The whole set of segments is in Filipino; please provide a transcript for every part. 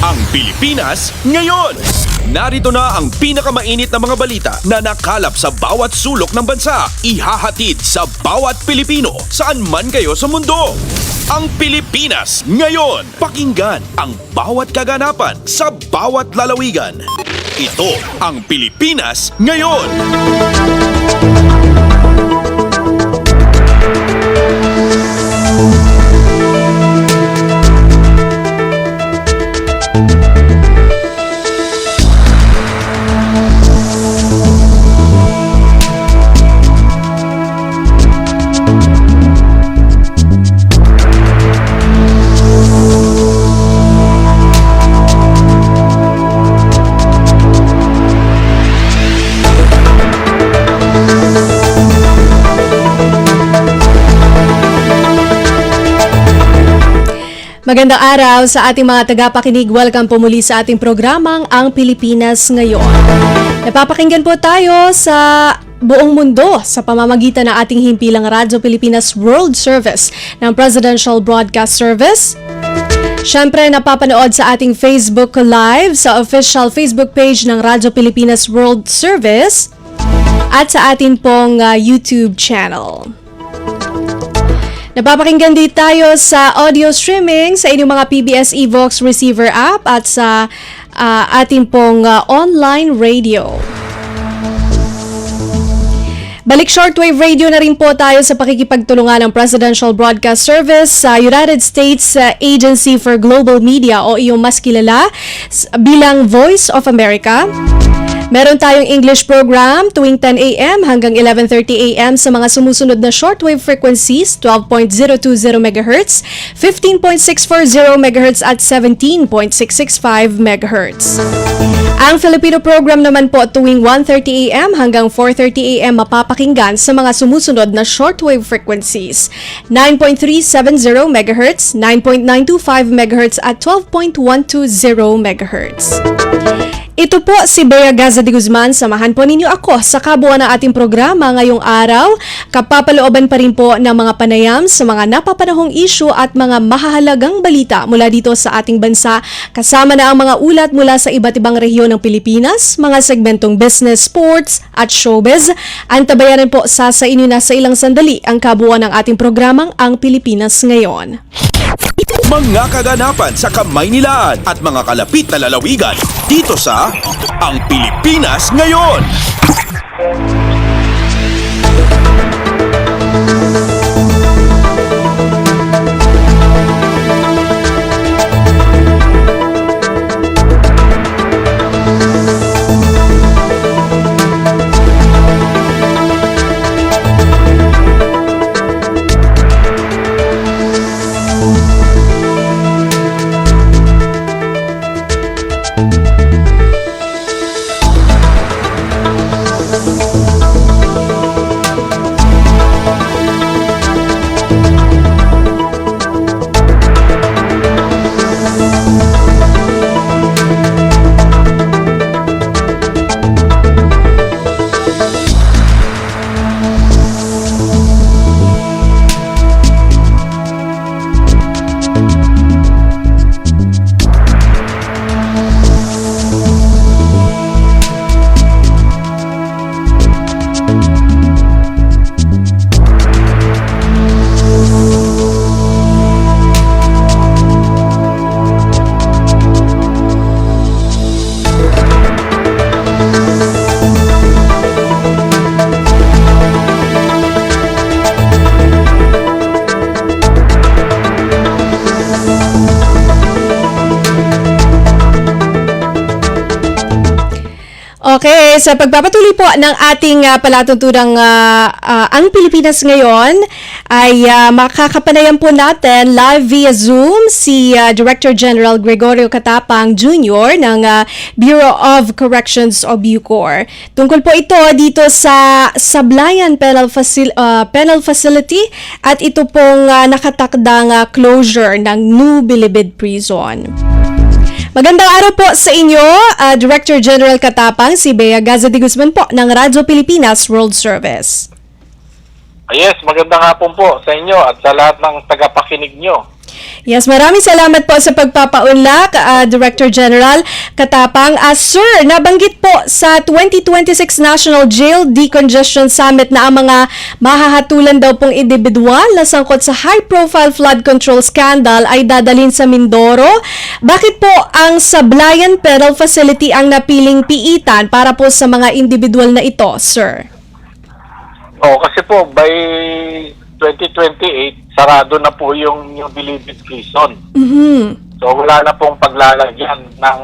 Ang Pilipinas ngayon! Narito na ang pinakamainit na mga balita na nakalap sa bawat sulok ng bansa. Ihahatid sa bawat Pilipino saan man kayo sa mundo. Ang Pilipinas ngayon! Pakinggan ang bawat kaganapan sa bawat lalawigan. Ito ang Pilipinas ngayon! Magandang araw sa ating mga tagapakinig. Welcome po muli sa ating programang Ang Pilipinas Ngayon. Napapakinggan po tayo sa buong mundo sa pamamagitan ng ating himpilang Radyo Pilipinas World Service ng Presidential Broadcast Service. Siyempre, napapanood sa ating Facebook Live sa official Facebook page ng Radyo Pilipinas World Service at sa ating pong YouTube channel. Napapakinggan din tayo sa audio streaming sa inyong mga PBS Evox receiver app at sa ating pong online radio. Balik shortwave radio na rin po tayo sa pakikipagtulungan ng Presidential Broadcast Service sa United States Agency for Global Media o iyong mas kilala bilang Voice of America. Meron tayong English program tuwing 10 a.m. hanggang 11:30 a.m. sa mga sumusunod na shortwave frequencies 12.020 MHz, 15.640 MHz at 17.665 MHz. Ang Filipino program naman po tuwing 1:30 a.m. hanggang 4:30 a.m. mapapakinggan sa mga sumusunod na shortwave frequencies 9.370 MHz, 9.925 MHz at 12.120 MHz. Ito po si Bea Gaza de Guzman. Samahan po ninyo ako sa kabuuan ng ating programa ngayong araw. Kapapalooban pa rin po ng mga panayam sa mga napapanahong issue at mga mahahalagang balita mula dito sa ating bansa. Kasama na ang mga ulat mula sa iba't ibang rehiyon ng Pilipinas, mga segmentong business, sports at showbiz. Antabayan rin po sa inyo na sa ilang sandali ang kabuuan ng ating programang Ang Pilipinas Ngayon. Mga kaganapan sa Kamaynilaan at mga kalapit na lalawigan dito sa Ang Pilipinas Ngayon. Okay, sa pagpapatuloy po ng ating palatuntunang Ang Pilipinas Ngayon ay makakapanayam po natin live via Zoom si Director General Gregorio Catapang Jr. ng Bureau of Corrections o Bucor. Tungkol po ito dito sa Sablayan Penal Facility at ito pong nakatakdang closure ng New Bilibid Prison. Magandang araw po sa inyo, Director General Catapang, si Bea Gaza de Guzman po ng Radyo Pilipinas World Service. Yes, magandang hapon po sa inyo at sa lahat ng tagapakinig nyo. Yes, maraming salamat po sa pagpapaunlak, Director General Katapang. Sir, nabanggit po sa 2026 National Jail Decongestion Summit na ang mga mahahatulan daw pong individual na sangkot sa high-profile flood control scandal ay dadalhin sa Mindoro. Bakit po ang Sablayan Penal Facility ang napiling piitan para po sa mga individual na ito, sir? Kasi po by 2028 sarado na po yung Bilibid prison. So wala na pong paglalagyan ng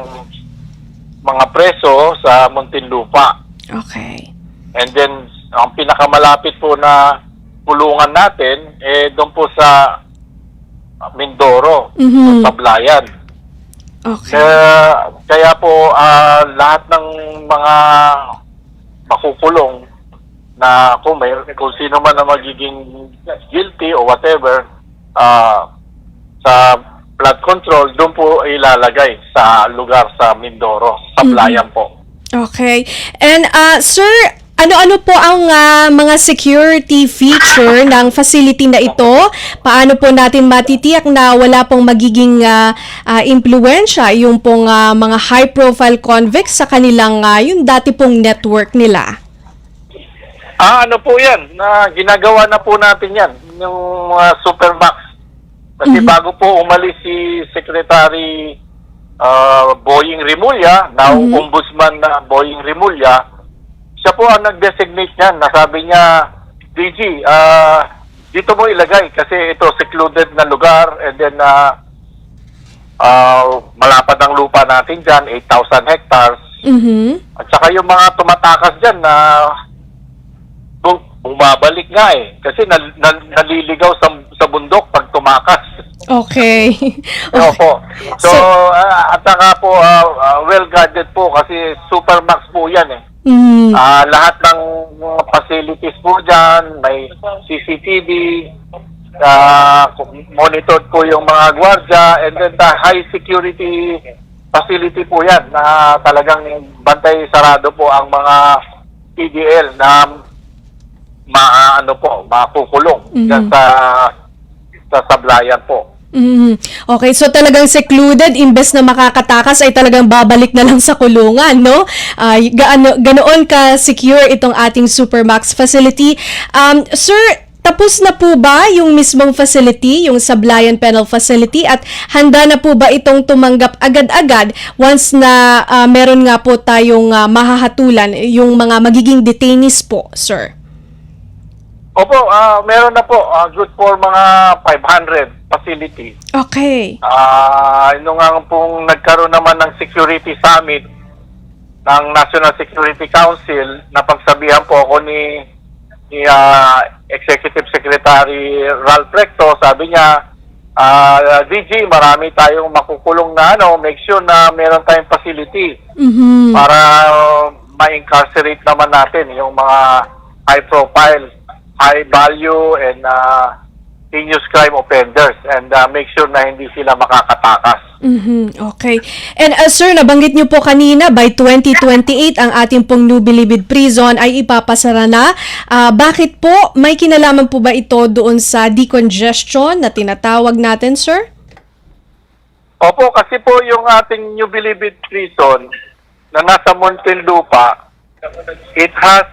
mga preso sa Muntinlupa. Okay. And then ang pinakamalapit po na pulungan natin doon po sa Mindoro, sa Sablayan. Okay. Kaya po lahat ng mga makukulong na kung sino man na magiging guilty o whatever sa flood control, doon po ilalagay sa lugar sa Mindoro, Sablayan po. Okay. And sir, ano-ano po ang mga security feature ng facility na ito? Paano po natin matitiyak na wala pong magiging impluwensya yung pong mga high-profile convicts sa kanilang yung dati pong network nila? Ano po yan? Ginagawa na po natin yan. Yung Supermax. Kasi bago po umalis si Secretary Boying Rimulya, now Ombudsman na Boying Rimulya, siya po ang nag-designate niyan. Nasabi niya, DG, dito mo ilagay kasi ito secluded na lugar and then malapad ang lupa natin dyan, 8,000 hectares. At saka yung mga tumatakas dyan na bumabalik nga kasi naliligaw sa bundok pag tumakas. Okay. Opo. So, at saka po, well-guarded po kasi Supermax po yan lahat ng mga facilities po dyan, may CCTV, monitored po yung mga gwardya, and then high security facility po yan na talagang bantay sarado po ang mga PDL na makukulong dyan sa Sablayan po. Okay, so talagang secluded, imbes na makakatakas ay talagang babalik na lang sa kulungan, no? Ganoon ka-secure itong ating Supermax facility. Sir, tapos na po ba yung mismong facility, yung Sablayan Penal Facility, at handa na po ba itong tumanggap agad-agad once na meron nga po tayong mahahatulan yung mga magiging detainees po, sir? Opo, meron na po. Good for mga 500 facility. Okay. Nung nga pong nagkaroon naman ng security summit ng National Security Council, napagsabihan po ako ni Executive Secretary Ralph Recto, sabi niya, DG, marami tayong makukulong na make sure na meron tayong facility para ma-incarcerate naman natin yung mga high profile, high value and heinous crime offenders and make sure na hindi sila makakatakas. Okay. And sir, nabanggit niyo po kanina by 2028 ang ating pong New Bilibid Prison ay ipapasara na. Bakit po? May kinalaman po ba ito doon sa decongestion na tinatawag natin, sir? Opo, kasi po yung ating New Bilibid Prison na nasa Muntinlupa, it has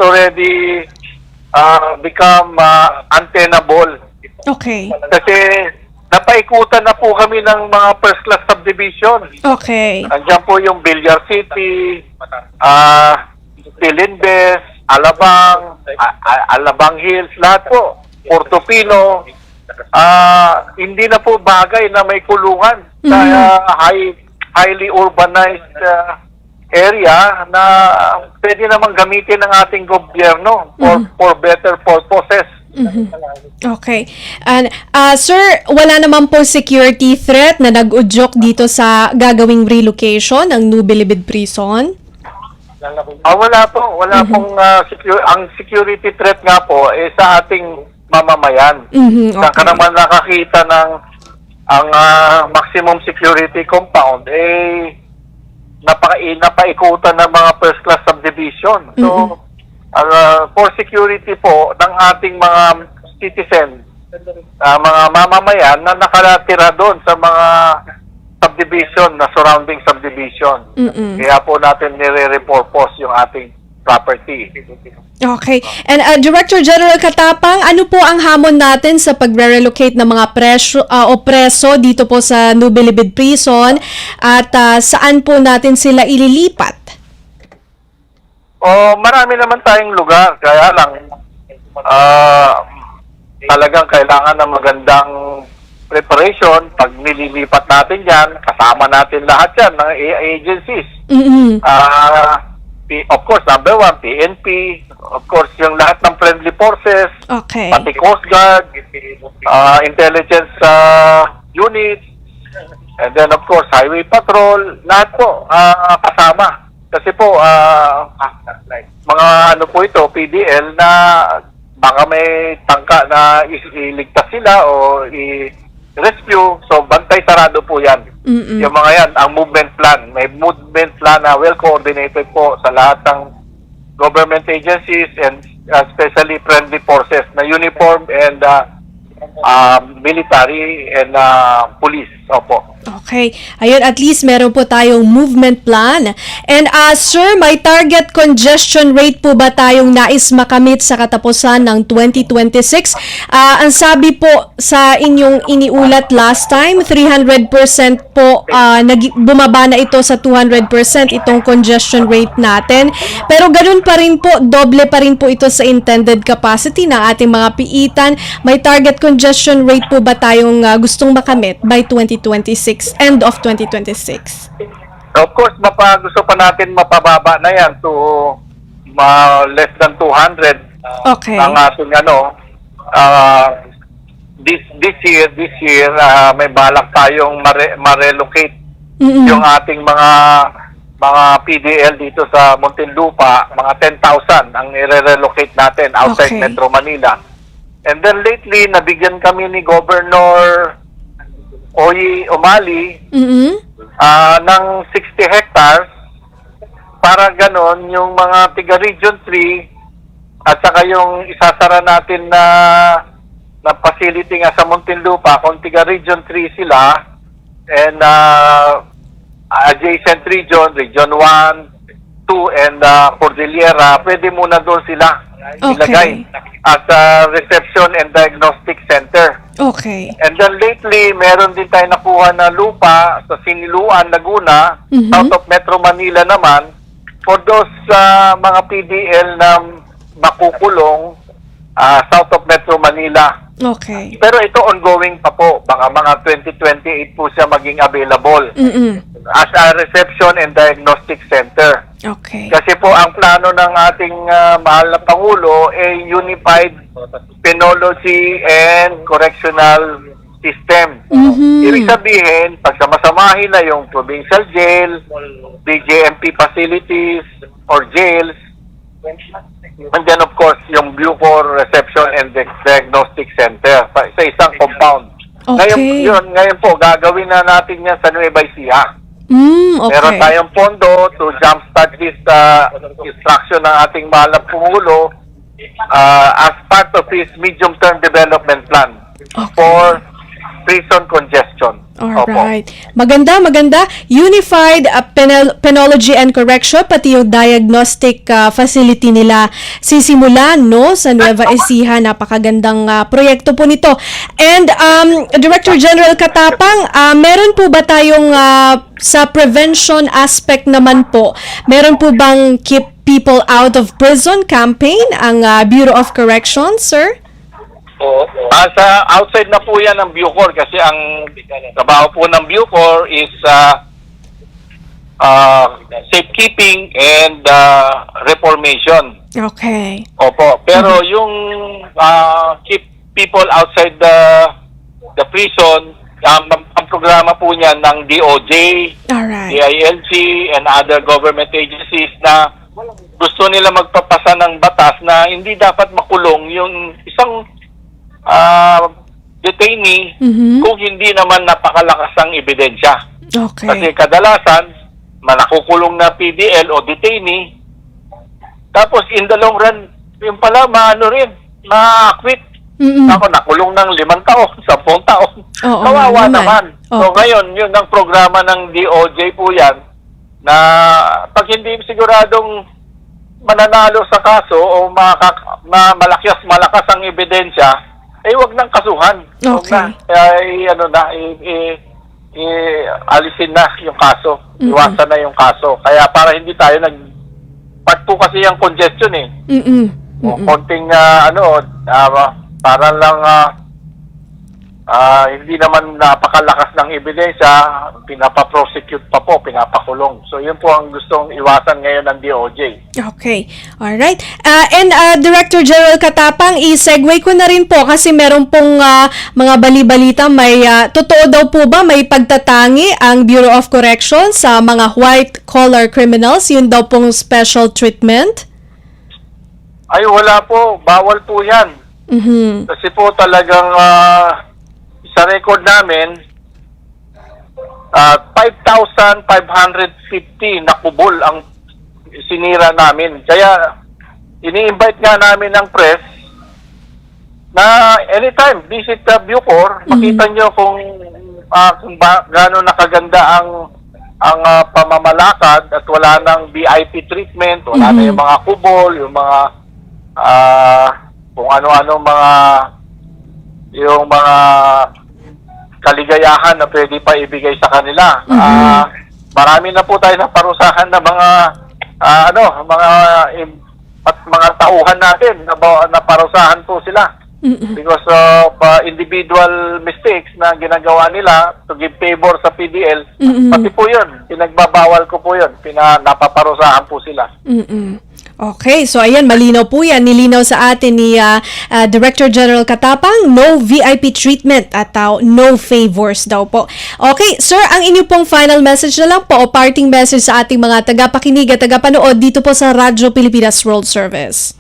already become untenable. Okay. Kasi napaikutan na po kami ng mga first class subdivision. Okay. Andiyan po yung Villar City, Pilinbes, Alabang Hills, lahat po. Portofino. Hindi na po bagay na may kulungan sa highly urbanized area na pwede namang gamitin ng ating gobyerno for better purposes. Okay. And sir, wala naman po security threat na nag-udyok dito sa gagawing relocation ng New Bilibid Prison? Wala po. Wala pong ang security threat nga po sa ating mamamayan. Saan ka naman nakakita ng ang maximum security compound napaikutan ng mga first class subdivision. So, for security po ng ating mga citizen mga mamamayan na nakatira doon sa mga subdivision na surrounding subdivision. Kaya po natin nire-repurpose yung ating property. Okay. And Director General Katapang, ano po ang hamon natin sa pagre-relocate ng mga preso dito po sa Nubilibid Prison at saan po natin sila ililipat? Marami naman tayong lugar, kaya lang talagang kailangan ng magandang preparation. Pag nililipat natin yan, kasama natin lahat yan ng agencies. Of course, number one, PNP, of course, yung lahat ng friendly forces, Okay. pati Coast Guard, intelligence units, and then of course, highway patrol, lahat po kasama. Kasi po, mga ano po ito, PDL na baka may tangka na iligtas sila o i-rescue. So, bantay sarado po yan. Yung mga yan, ang movement plan. May movement plan na well-coordinated po sa lahat ng government agencies and especially friendly forces na uniform and military and police. Opo. Okay. Ayun, at least meron po tayong movement plan. And sir, may target congestion rate po ba tayong nais makamit sa katapusan ng 2026? Ang sabi po sa inyong iniulat last time, 300% po bumaba na ito sa 200% itong congestion rate natin. Pero ganun pa rin po, doble pa rin po ito sa intended capacity ng ating mga piitan. May target congestion rate po ba tayong gustong makamit by 2026? End of 2026. Of course, gusto pa natin mapababa na yan to less than 200. Okay. Ang ating this year may balak tayong ma-relocate yung ating mga PDL dito sa Muntinlupa, mga 10,000 ang i-relocate natin outside Metro Manila. And then lately, nabigyan kami ni Governor Oyi Umali ng 60 hectares para ganon yung mga tiga Region 3 at saka yung isasara natin na facility nga sa Muntinlupa kung tiga Region 3 sila and adjacent region, Region 1, 2 and Cordillera, pwede muna doon sila ilagay at reception and diagnostic center. Okay. And then lately, meron din tayo nakuha na lupa sa Siniluan, Laguna, south of Metro Manila naman, for those mga PDL na makukulong south of Metro Manila. Okay. Pero ito ongoing pa po. Baka mga 2028 po siya maging available as a reception and diagnostic center. Okay. Kasi po ang plano ng ating mahal na Pangulo ay unified penology and correctional system. Ibig sabihin, pagsamasamahin na yung provincial jail, DJMP facilities or jails, and then of course yung Bucor Reception and Diagnostic Center sa isang compound. Okay. Ngayon po, gagawin na natin yan sa Nueva Ecija. Okay. Meron tayong pondo to jumpstart this instruction ng ating mahal na Pangulo as part of his medium-term development plan for prison congestion. Alright. Maganda. Unified Penology and Correction, pati yung diagnostic facility nila sisimulan, no, sa Nueva Ecija. Napakagandang proyekto po nito. And Director General Katapang, meron po ba tayong sa prevention aspect naman po, meron po bang Keep People Out of Prison campaign ang Bureau of Corrections, sir? Sa outside na po yan ng Bucor kasi ang trabaho po ng Bucor is safekeeping and reformation. Okay. Opo. Pero yung keep people outside the prison, ang programa po niyan ng DOJ, Alright. DILG, and other government agencies na gusto nila magpapasa ng batas na hindi dapat makulong yung isang detainee kung hindi naman napakalakas ang ebidensya. Okay. Kasi kadalasan, manakukulong na PDL o detainee, tapos in the long run, yung pala, ma-acquit. Ako, nakulong ng 5 taon, 10 taon. Oo, Kawawa naman. naman. So Opo. ngayon, yun ang programa ng DOJ po yan, na pag hindi siguradong mananalo sa kaso o malakas ang ebidensya, wag nang kasuhan. Wag Okay. na. Alisin na yung kaso. Iwasan na yung kaso. Kaya para hindi tayo pag po kasi yung congestion O, konting para lang hindi naman napakalakas ng ebidensya, pinapaprosecute pa po, pinapakulong. So yun po ang gustong iwasan ngayon ng DOJ. Okay. Alright. And Director General Katapang, i-segue ko na rin po kasi meron pong mga bali-balita, totoo daw po ba may pagtatangi ang Bureau of Corrections sa mga white-collar criminals? Yun daw pong special treatment? Ay, wala po. Bawal po yan. Kasi po talagang sa record namin, 5,550 na kubol ang sinira namin. Kaya, ini-invite nga namin ng press na anytime visit the Bucor, makita nyo kung gano'n nakaganda ang pamamalakad at wala nang VIP treatment, wala na yung mga kubol, yung mga kung ano-ano yung mga kaligayahan na pwede pa ibigay sa kanila. Marami na po tayo naparusahan na mga tauhan natin na parusahan po sila because of individual mistakes na ginagawa nila to give favor sa PDL. Pati po yun, pinagbabawal ko po yun, napaparusahan po sila. Okay, so ayan, malinaw po yan. Nilinaw sa atin ni Director General Katapang, no VIP treatment at no favors daw po. Okay, sir, ang inyo pong final message na lang po o parting message sa ating mga tagapakinig at tagapanood dito po sa Radyo Pilipinas World Service.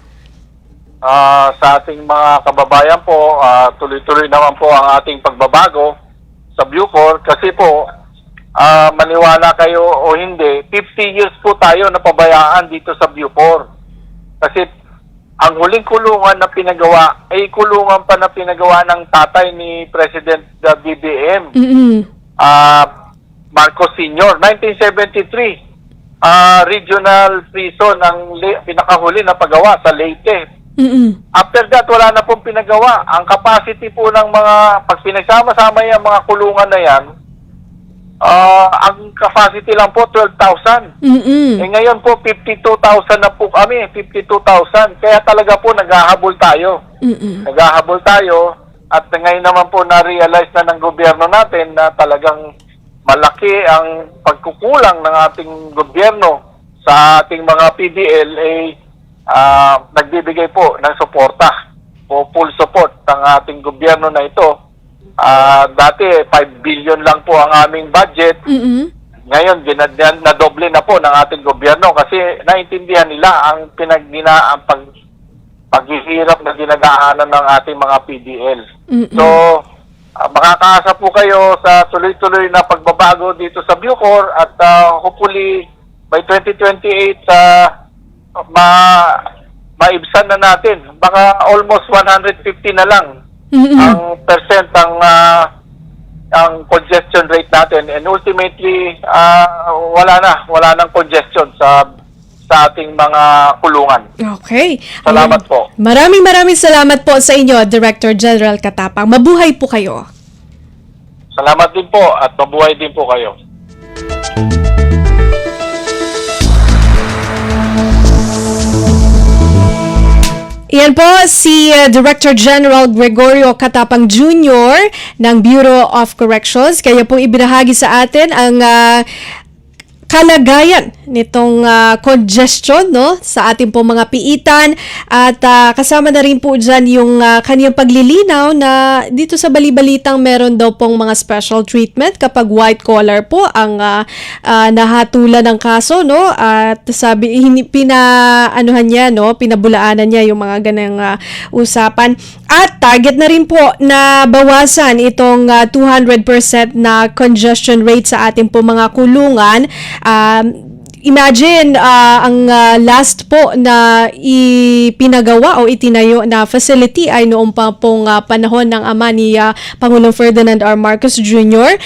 Sa ating mga kababayan po, tuloy-tuloy naman po ang ating pagbabago sa Bucor kasi po, maniwala kayo o hindi, 50 years po tayo napabayaan dito sa Bucor. Kasi ang huling kulungan na pinagawa ay kulungan pa na pinagawa ng tatay ni President BBM, Marcos Sr. 1973, regional prison ang pinakahuli na pagawa sa Leyte. After that, wala na pong pinagawa. Ang capacity po ng pag pinagsama-sama yung mga kulungan na yan, ang capacity lang po 12,000. Ngayon po 52,000 na po kami, 52,000. Kaya talaga po naghahabol tayo. Naghahabol tayo at ngayon naman po na-realize na ng gobyerno natin na talagang malaki ang pagkukulang ng ating gobyerno sa ating mga PDL nagbibigay po ng suporta o full support ng ating gobyerno na ito. Dati 5 billion lang po ang aming budget. Ngayon nadoble na po ng ating gobyerno kasi naintindihan nila ang paghihirap na dinadaanan ng ating mga PDL. So makakaasa po kayo sa tuloy-tuloy na pagbabago dito sa Bucor at hopefully by 2028 maibsan na natin. Baka almost 150 na lang ang percent ang congestion rate natin, and ultimately wala nang congestion sa ating mga kulungan. Okay. Salamat po. Maraming salamat po sa inyo, Director General Katapang. Mabuhay po kayo. Salamat din po at mabuhay din po kayo. Iyan po si Director General Gregorio Katapang Jr. ng Bureau of Corrections. Kaya pong ibinahagi sa atin ang kalagayan nitong congestion sa ating pong mga piitan at kasama na rin po dyan yung kaniyang paglilinaw na dito sa bali-balitang meron daw pong mga special treatment kapag white collar po ang nahatulan ng kaso at sabi pinabulaanan niya yung mga ganang usapan at target na rin po na bawasan itong 200% na congestion rate sa ating po mga kulungan. Imagine, ang last po na ipinagawa o itinayo na facility ay noong pa pong panahon ng ama ni Pangulong Ferdinand R. Marcos Jr.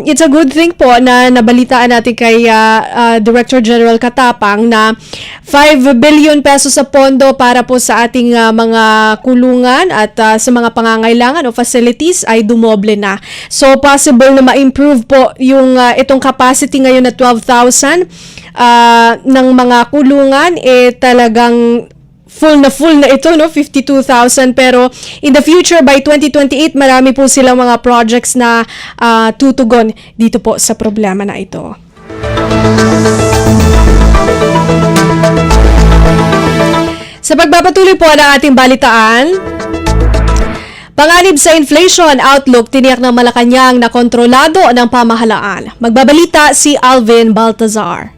It's a good thing po na nabalitaan natin kay Director General Katapang na 5 billion pesos sa pondo para po sa ating mga kulungan at sa mga pangangailangan o facilities ay dumoble na. So possible na ma-improve po yung itong capacity ngayon na 12,000 ng mga kulungan, talagang full na ito, no? 52,000. Pero in the future, by 2028, marami po silang mga projects na tutugon dito po sa problema na ito. Sa pagpapatuloy po ng ating balitaan, panganib sa inflation outlook, tiniyak ng Malacanang na kontrolado ng pamahalaan. Magbabalita si Alvin Baltazar.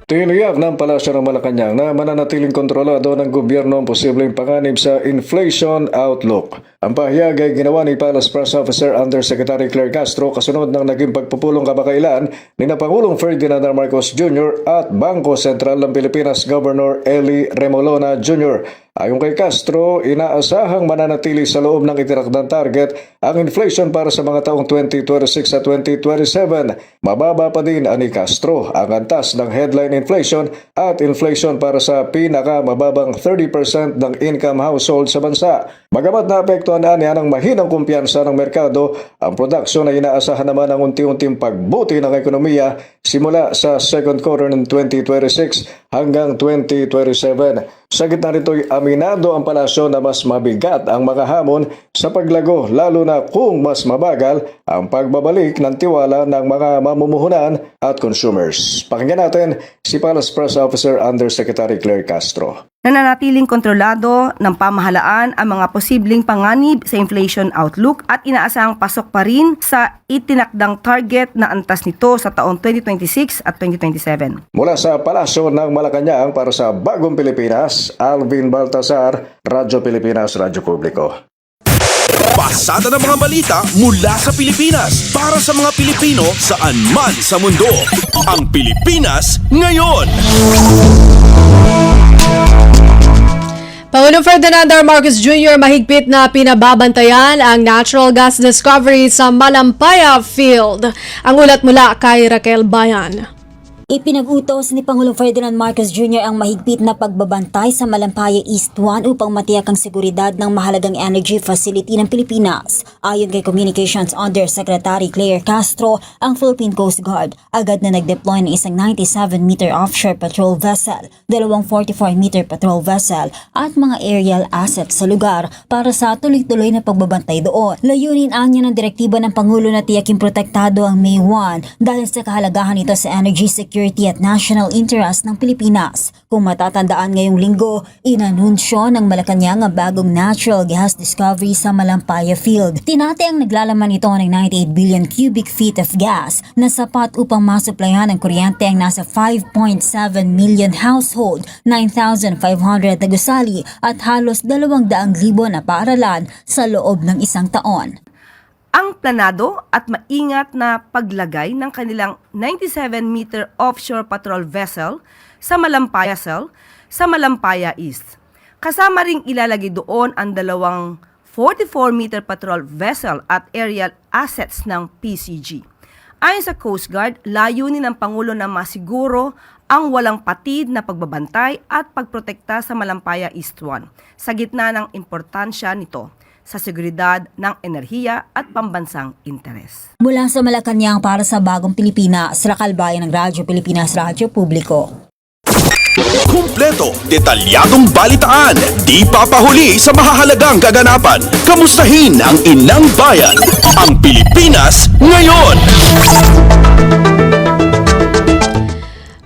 Tiniyak ng Palasyo ng Malacanang na mananatiling kontrolado ng gobyerno ang posibleng panganib sa inflation outlook. Ang pahayag ay ginawa ni Palace Press Officer Undersecretary Claire Castro kasunod ng naging pagpupulong kamakailan ni Pangulong Ferdinand R. Marcos Jr. at Bangko Sentral ng Pilipinas Governor Eli Remolona Jr. Ayon kay Castro, inaasahang mananatili sa loob ng itinakdang target ang inflation para sa mga taong 2026 at 2027. Mababa pa din ani Castro ang antas ng headline inflation at inflation para sa pinakamababang 30% ng income household sa bansa. Bagamat naapektuhan niya ng mahinang kumpiyansa ng merkado, ang produksyon ay inaasahan naman ang unti-unting pagbuti ng ekonomiya simula sa second quarter ng 2026 hanggang 2027. Sa gitna nito'y aminado ang palasyo na mas mabigat ang mga hamon sa paglago lalo na kung mas mabagal ang pagbabalik ng tiwala ng mga mamumuhunan at consumers. Pakinggan natin si Palace Press Officer Undersecretary Claire Castro. Nananatiling kontrolado ng pamahalaan ang mga posibleng panganib sa inflation outlook at inaasahang pasok pa rin sa itinakdang target na antas nito sa taong 2026 at 2027. Mula sa Palasyo ng Malacanang para sa Bagong Pilipinas, Alvin Baltazar, Radyo Pilipinas, Radyo Publiko. Pasada ng mga balita mula sa Pilipinas para sa mga Pilipino saan man sa mundo. Ang Pilipinas ngayon. Pangulong Ferdinand R. Marcos Jr. mahigpit na pinababantayan ang natural gas discovery sa Malampaya Field. Ang ulat mula kay Raquel Bayan. Ipinag-utos ni Pangulong Ferdinand Marcos Jr. ang mahigpit na pagbabantay sa Malampaya East 1 upang matiyak ang seguridad ng mahalagang energy facility ng Pilipinas. Ayon kay Communications Undersecretary Claire Castro, ang Philippine Coast Guard agad na nag-deploy ng isang 97-meter offshore patrol vessel, 2 44-meter patrol vessel at mga aerial assets sa lugar para sa tuloy-tuloy na pagbabantay doon. Layunin anya ng direktiba ng Pangulo na tiyaking protektado ang May 1 dahil sa kahalagahan nito sa energy security at national interest ng Pilipinas. Kung matatandaan ngayong linggo, inanunsyo ng Malacanang ang bagong natural gas discovery sa Malampaya Field. Tinatayang naglalaman ito ng 98 billion cubic feet of gas na sapat upang masuplayan ng kuryente ang nasa 5.7 million household, 9,500 na gusali at halos 200,000 na paaralan sa loob ng isang taon. Ang planado at maingat na paglagay ng kanilang 97-meter offshore patrol vessel sa Malampaya East. Kasama ring ilalagay doon ang dalawang 44-meter patrol vessel at aerial assets ng PCG. Ayon sa Coast Guard, layunin ng Pangulo na masiguro ang walang patid na pagbabantay at pagprotekta sa Malampaya East 1 sa gitna ng importansya nito sa seguridad ng enerhiya at pambansang interes. Mula sa Malacanang para sa Bagong Pilipinas, Raquel Bayan ng Radyo Pilipinas, Radyo Publiko. Kumpleto, detalyadong balitaan, di papahuli sa mahahalagang kaganapan. Kamustahin ang inang bayan, ang Pilipinas ngayon.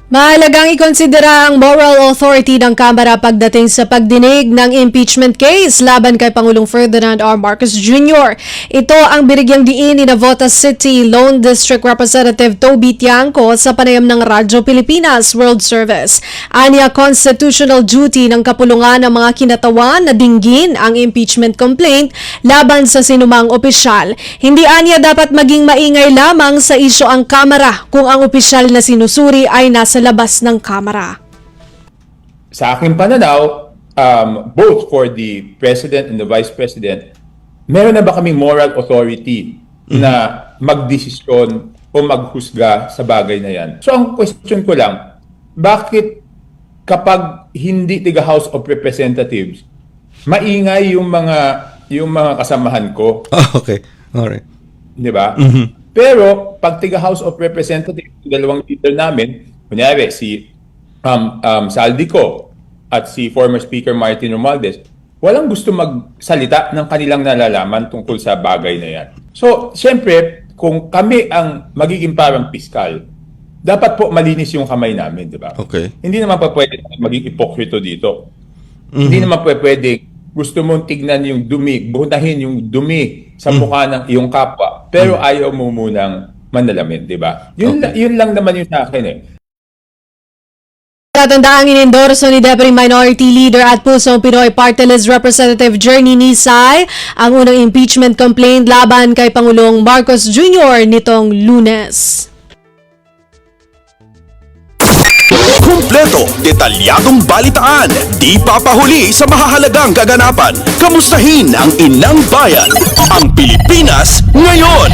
Mahalagang ikonsidera ang moral authority ng Kamara pagdating sa pagdinig ng impeachment case laban kay Pangulong Ferdinand R. Marcos Jr. Ito ang binigyang diin ni Navotas City Lone District Representative Toby Tiangco sa panayam ng Radyo Pilipinas World Service. Anya constitutional duty ng kapulungan ng mga kinatawan na dinggin ang impeachment complaint laban sa sinumang opisyal. Hindi anya dapat maging maingay lamang sa isyu ang Kamara kung ang opisyal na sinusuri ay nasa labas ng kamera. Sa aking pananaw, both for the President and the Vice President, meron na ba kaming moral authority na magdesisyon o maghusga sa bagay na yan? So ang question ko lang, bakit kapag hindi tiga House of Representatives, maingay yung mga kasamahan ko? Okay. Alright. Di ba? Pero pag tiga House of Representatives, yung dalawang leader namin, kunyari si Saldico at si former Speaker Martin Romualdez, walang gusto magsalita ng kanilang nalalaman tungkol sa bagay na yan. So, siyempre, kung kami ang magiging parang piskal, dapat po malinis yung kamay namin, di ba? Okay. Hindi naman pa pwede maging ipokrito dito. Hindi naman pa pwede gusto mong tignan yung dumi, buhunahin yung dumi sa mukha ng iyong kapwa, pero ayaw mo munang manalamin, di ba? Yun lang naman yung sa akin eh. Tatandaang inendorso ni Deputy Minority Leader at Pusong Pinoy Party List Representative Journey Nisay ang unang impeachment complaint laban kay Pangulong Marcos Jr. nitong Lunes. Kumpleto, detalyadong balitaan, di papahuli sa mahahalagang kaganapan. Kamustahin ang inang bayan, ang Pilipinas ngayon.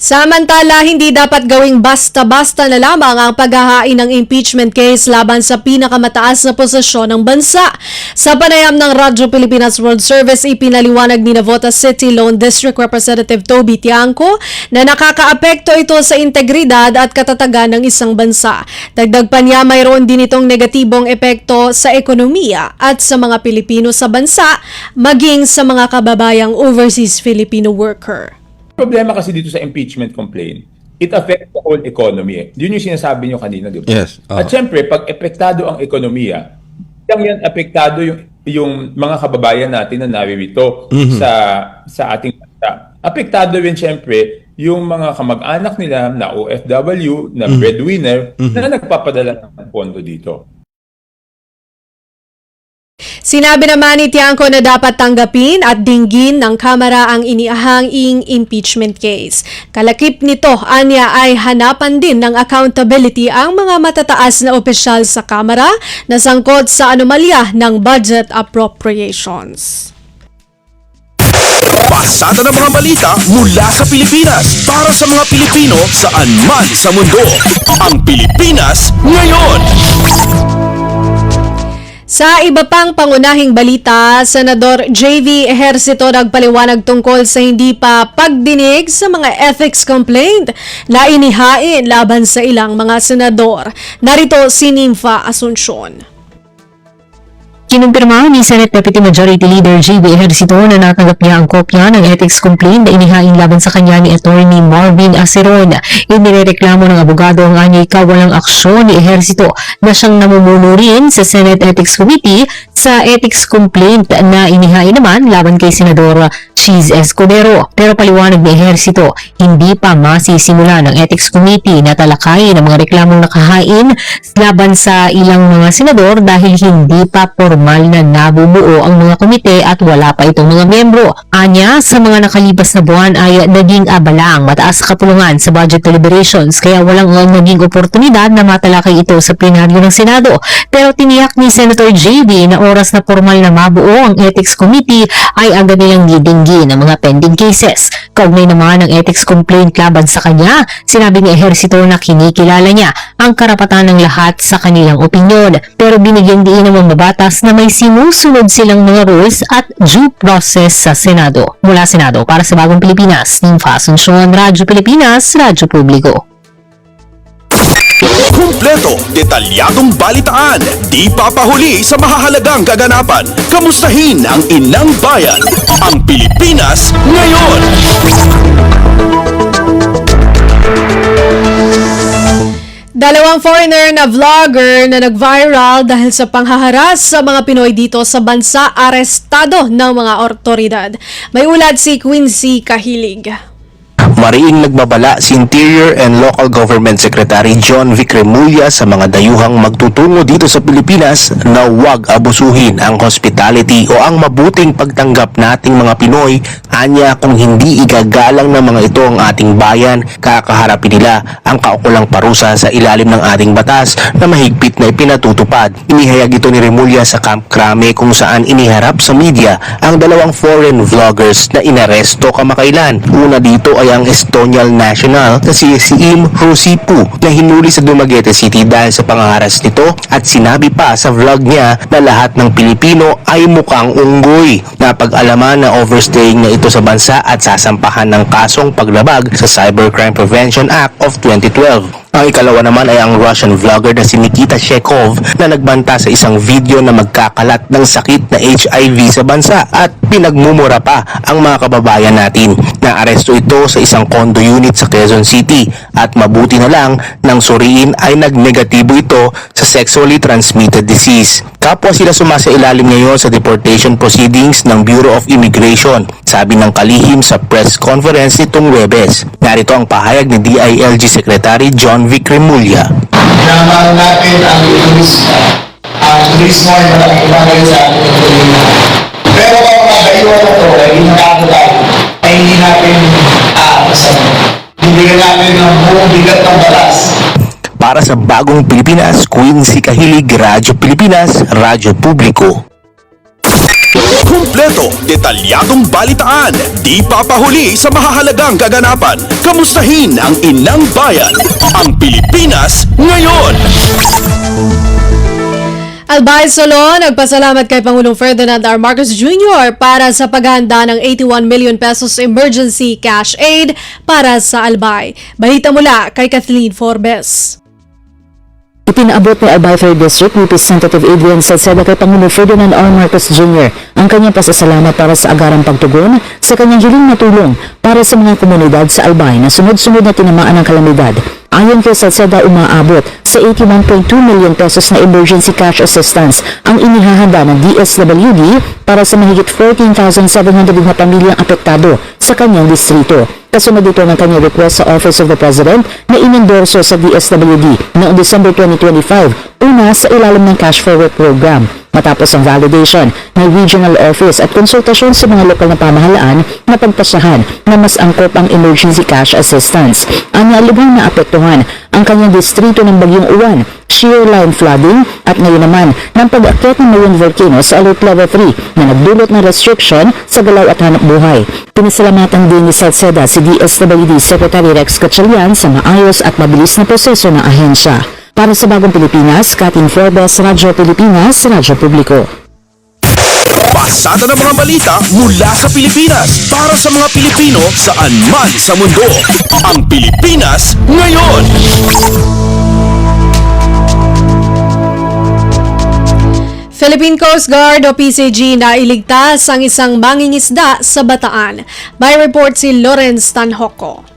Samantala, hindi dapat gawing basta-basta na lamang ang paghahain ng impeachment case laban sa pinakamataas na posisyon ng bansa. Sa panayam ng Radyo Pilipinas World Service, ipinaliwanag ni Navotas City Lone District Representative Toby Tiangco na nakakaapekto ito sa integridad at katatagan ng isang bansa. Dagdag pa niya, mayroon din itong negatibong epekto sa ekonomiya at sa mga Pilipino sa bansa, maging sa mga kababayang overseas Filipino worker. Problema kasi dito sa impeachment complaint, it affects the whole economy. Yun yung sinasabi nyo kanina, di ba? Yes. At syempre, pag epektado ang ekonomiya, yan apektado yung mga kababayan natin na naririto sa ating bansa. Apektado rin syempre yung mga kamag-anak nila na OFW, na breadwinner, na nagpapadala ng pondo dito. Sinabi naman ni Tiangco na dapat tanggapin at dinggin ng Kamara ang iniahanging impeachment case. Kalakip nito, anya ay hanapan din ng accountability ang mga matataas na opisyal sa Kamara na sangkot sa anomalya ng budget appropriations. Pasada ng mga balita mula sa Pilipinas para sa mga Pilipino saan man sa mundo. Ang Pilipinas ngayon. Sa iba pang pangunahing balita, Senador J.V. Ejercito nagpaliwanag tungkol sa hindi pa pagdinig sa mga ethics complaint na inihain laban sa ilang mga senador. Narito si Nympha Asuncion. Kinumpirma ni Senate Deputy Majority Leader J.V. Ejercito na natanggap niya ang kopya ng ethics complaint na inihain laban sa kanya ni Attorney Marvin Aceron. Inireklamo ng abogado ang anyay kawalang aksyon ni Ejercito na siyang namumuno rin sa Senate Ethics Committee sa ethics complaint na inihain naman laban kay Senador Cheese Escudero. Pero paliwanag ni Ejercito, hindi pa masisimula ng Ethics Committee na talakayin ang mga reklamong nakahain laban sa ilang mga senador dahil hindi pa formal na nabubuo ang mga komite at wala pa itong mga miyembro. Anya, sa mga nakalipas na buwan ay naging abala ang mataas sa kapulungan sa budget deliberations kaya walang naging oportunidad na matalakay ito sa plenaryo ng Senado. Pero tiniyak ni Senator JB na oras na formal na mabuo ang Ethics Committee ay agad nilang didinggin ang mga pending cases. Kaugnay naman ng ethics complaint laban sa kanya, sinabi ni Ejercito na kinikilala niya ang karapatan ng lahat sa kanilang opinyon. Pero binigyan din ng mga batas na may sinusunod silang mga rules at due process sa Senado. Mula Senado, para sa Bagong Pilipinas, Nympha Asuncion, Radyo Pilipinas, Radyo Publiko. Kumpleto, detalyadong balitaan, di papahuli sa mahahalagang kaganapan. Kamustahin ang inang bayan, ang Pilipinas ngayon. Dalawang foreigner na vlogger na nag-viral dahil sa panghaharas sa mga Pinoy dito sa bansa, arestado ng mga otoridad. May ulat si Quincy Kahilig. Mariing nagbabala si Interior and Local Government Secretary John Vic Remulla sa mga dayuhang magtutungo dito sa Pilipinas na huwag abusuhin ang hospitality o ang mabuting pagtanggap nating mga Pinoy Anya, kung hindi igagalang ng mga ito ang ating bayan, kakaharapin nila ang kaukulang parusa sa ilalim ng ating batas na mahigpit na ipinatutupad. Inihayag ito ni Remulla sa Camp Crame kung saan iniharap sa media ang dalawang foreign vloggers na inaresto kamakailan. Una dito ay ang Estonian national na si Im Rusipu na hinuli sa Dumaguete City dahil sa pangaharas nito at sinabi pa sa vlog niya na lahat ng Pilipino ay mukhang unggoy. Napag-alaman na overstaying na ito sa bansa at sasampahan ng kasong paglabag sa Cybercrime Prevention Act of 2012. Ang ikalawa naman ay ang Russian vlogger na si Nikita Shekov na nagbanta sa isang video na magkakalat ng sakit na HIV sa bansa at pinagmumura pa ang mga kababayan natin. Naaresto ito sa isang condo unit sa Quezon City at mabuti na lang nang suriin ay nagnegatibo ito sa sexually transmitted disease. Kapwa sila sumasailalim ngayon sa deportation proceedings ng Bureau of Immigration, sabi ng kalihim sa press conference nitong Huwebes. Narito ang pahayag ni DILG Secretary John Vic Remulla. Pinamahal natin ang turista. Ang turismo ay malaking bagay sa ating ekonomiya. Pero kung mga dayuhan na ito ay hinakakatay, ay hindi natin aapasan. Bibigyan natin ng buong bigat ng balas. Para sa Bagong Pilipinas, Quincy Kahilig, Radyo Pilipinas, Radyo Publiko. Kumpleto, detalyadong balitaan, di papahuli sa mahahalagang kaganapan. Kamustahin ang inang bayan, ang Pilipinas ngayon. Albay Solo, nagpasalamat kay Pangulong Ferdinand R. Marcos Jr. para sa paghahanda ng 81 million pesos emergency cash aid para sa Albay. Balita mula kay Kathleen Forbes. Ipinaabot ni Albay 3rd District Representative Adrian Salceda kay Pangulong Ferdinand R. Marcos Jr. ang kanyang pasasalamat para sa agarang pagtugon sa kanyang hiling na tulong para sa mga komunidad sa Albay na sunod-sunod na tinamaan ng kalamidad. Ayon kay Salceda, umaabot sa 81.2 million pesos na emergency cash assistance ang inihahanda ng DSWD para sa mahigit 14,700 na pamilyang apektado sa kanyang distrito. Kasunod ito ng kanyang request sa Office of the President na inendorso sa DSWD noong December 2025, una sa ilalim ng Cash Forward Program. Matapos ang validation ng Regional Office at konsultasyon sa mga lokal na pamahalaan na pagpasyahan na mas angkop ang emergency cash assistance. Ang lubhang na apektuhan ang kanyang distrito ng Bagyong Uwan, shear line flooding at ngayon naman ng pag-akyat ng Mayon Volcano sa Alert Level 3 na nagdulot ng restriction sa galaw at hanap buhay. Pinasalamatan din ni Salceda si DSWD Secretary Rex Gatchalian sa maayos at mabilis na proseso ng ahensya. Para sa Bagong Pilipinas, Kathleen Forbes, Radyo Pilipinas, Radyo Publiko. Pasada ng mga balita mula sa Pilipinas para sa mga Pilipino saan man sa mundo. Ang Pilipinas ngayon. Philippine Coast Guard o PCG na iligtas ang isang mangingisda sa Bataan. May report si Lawrence Tanhoco.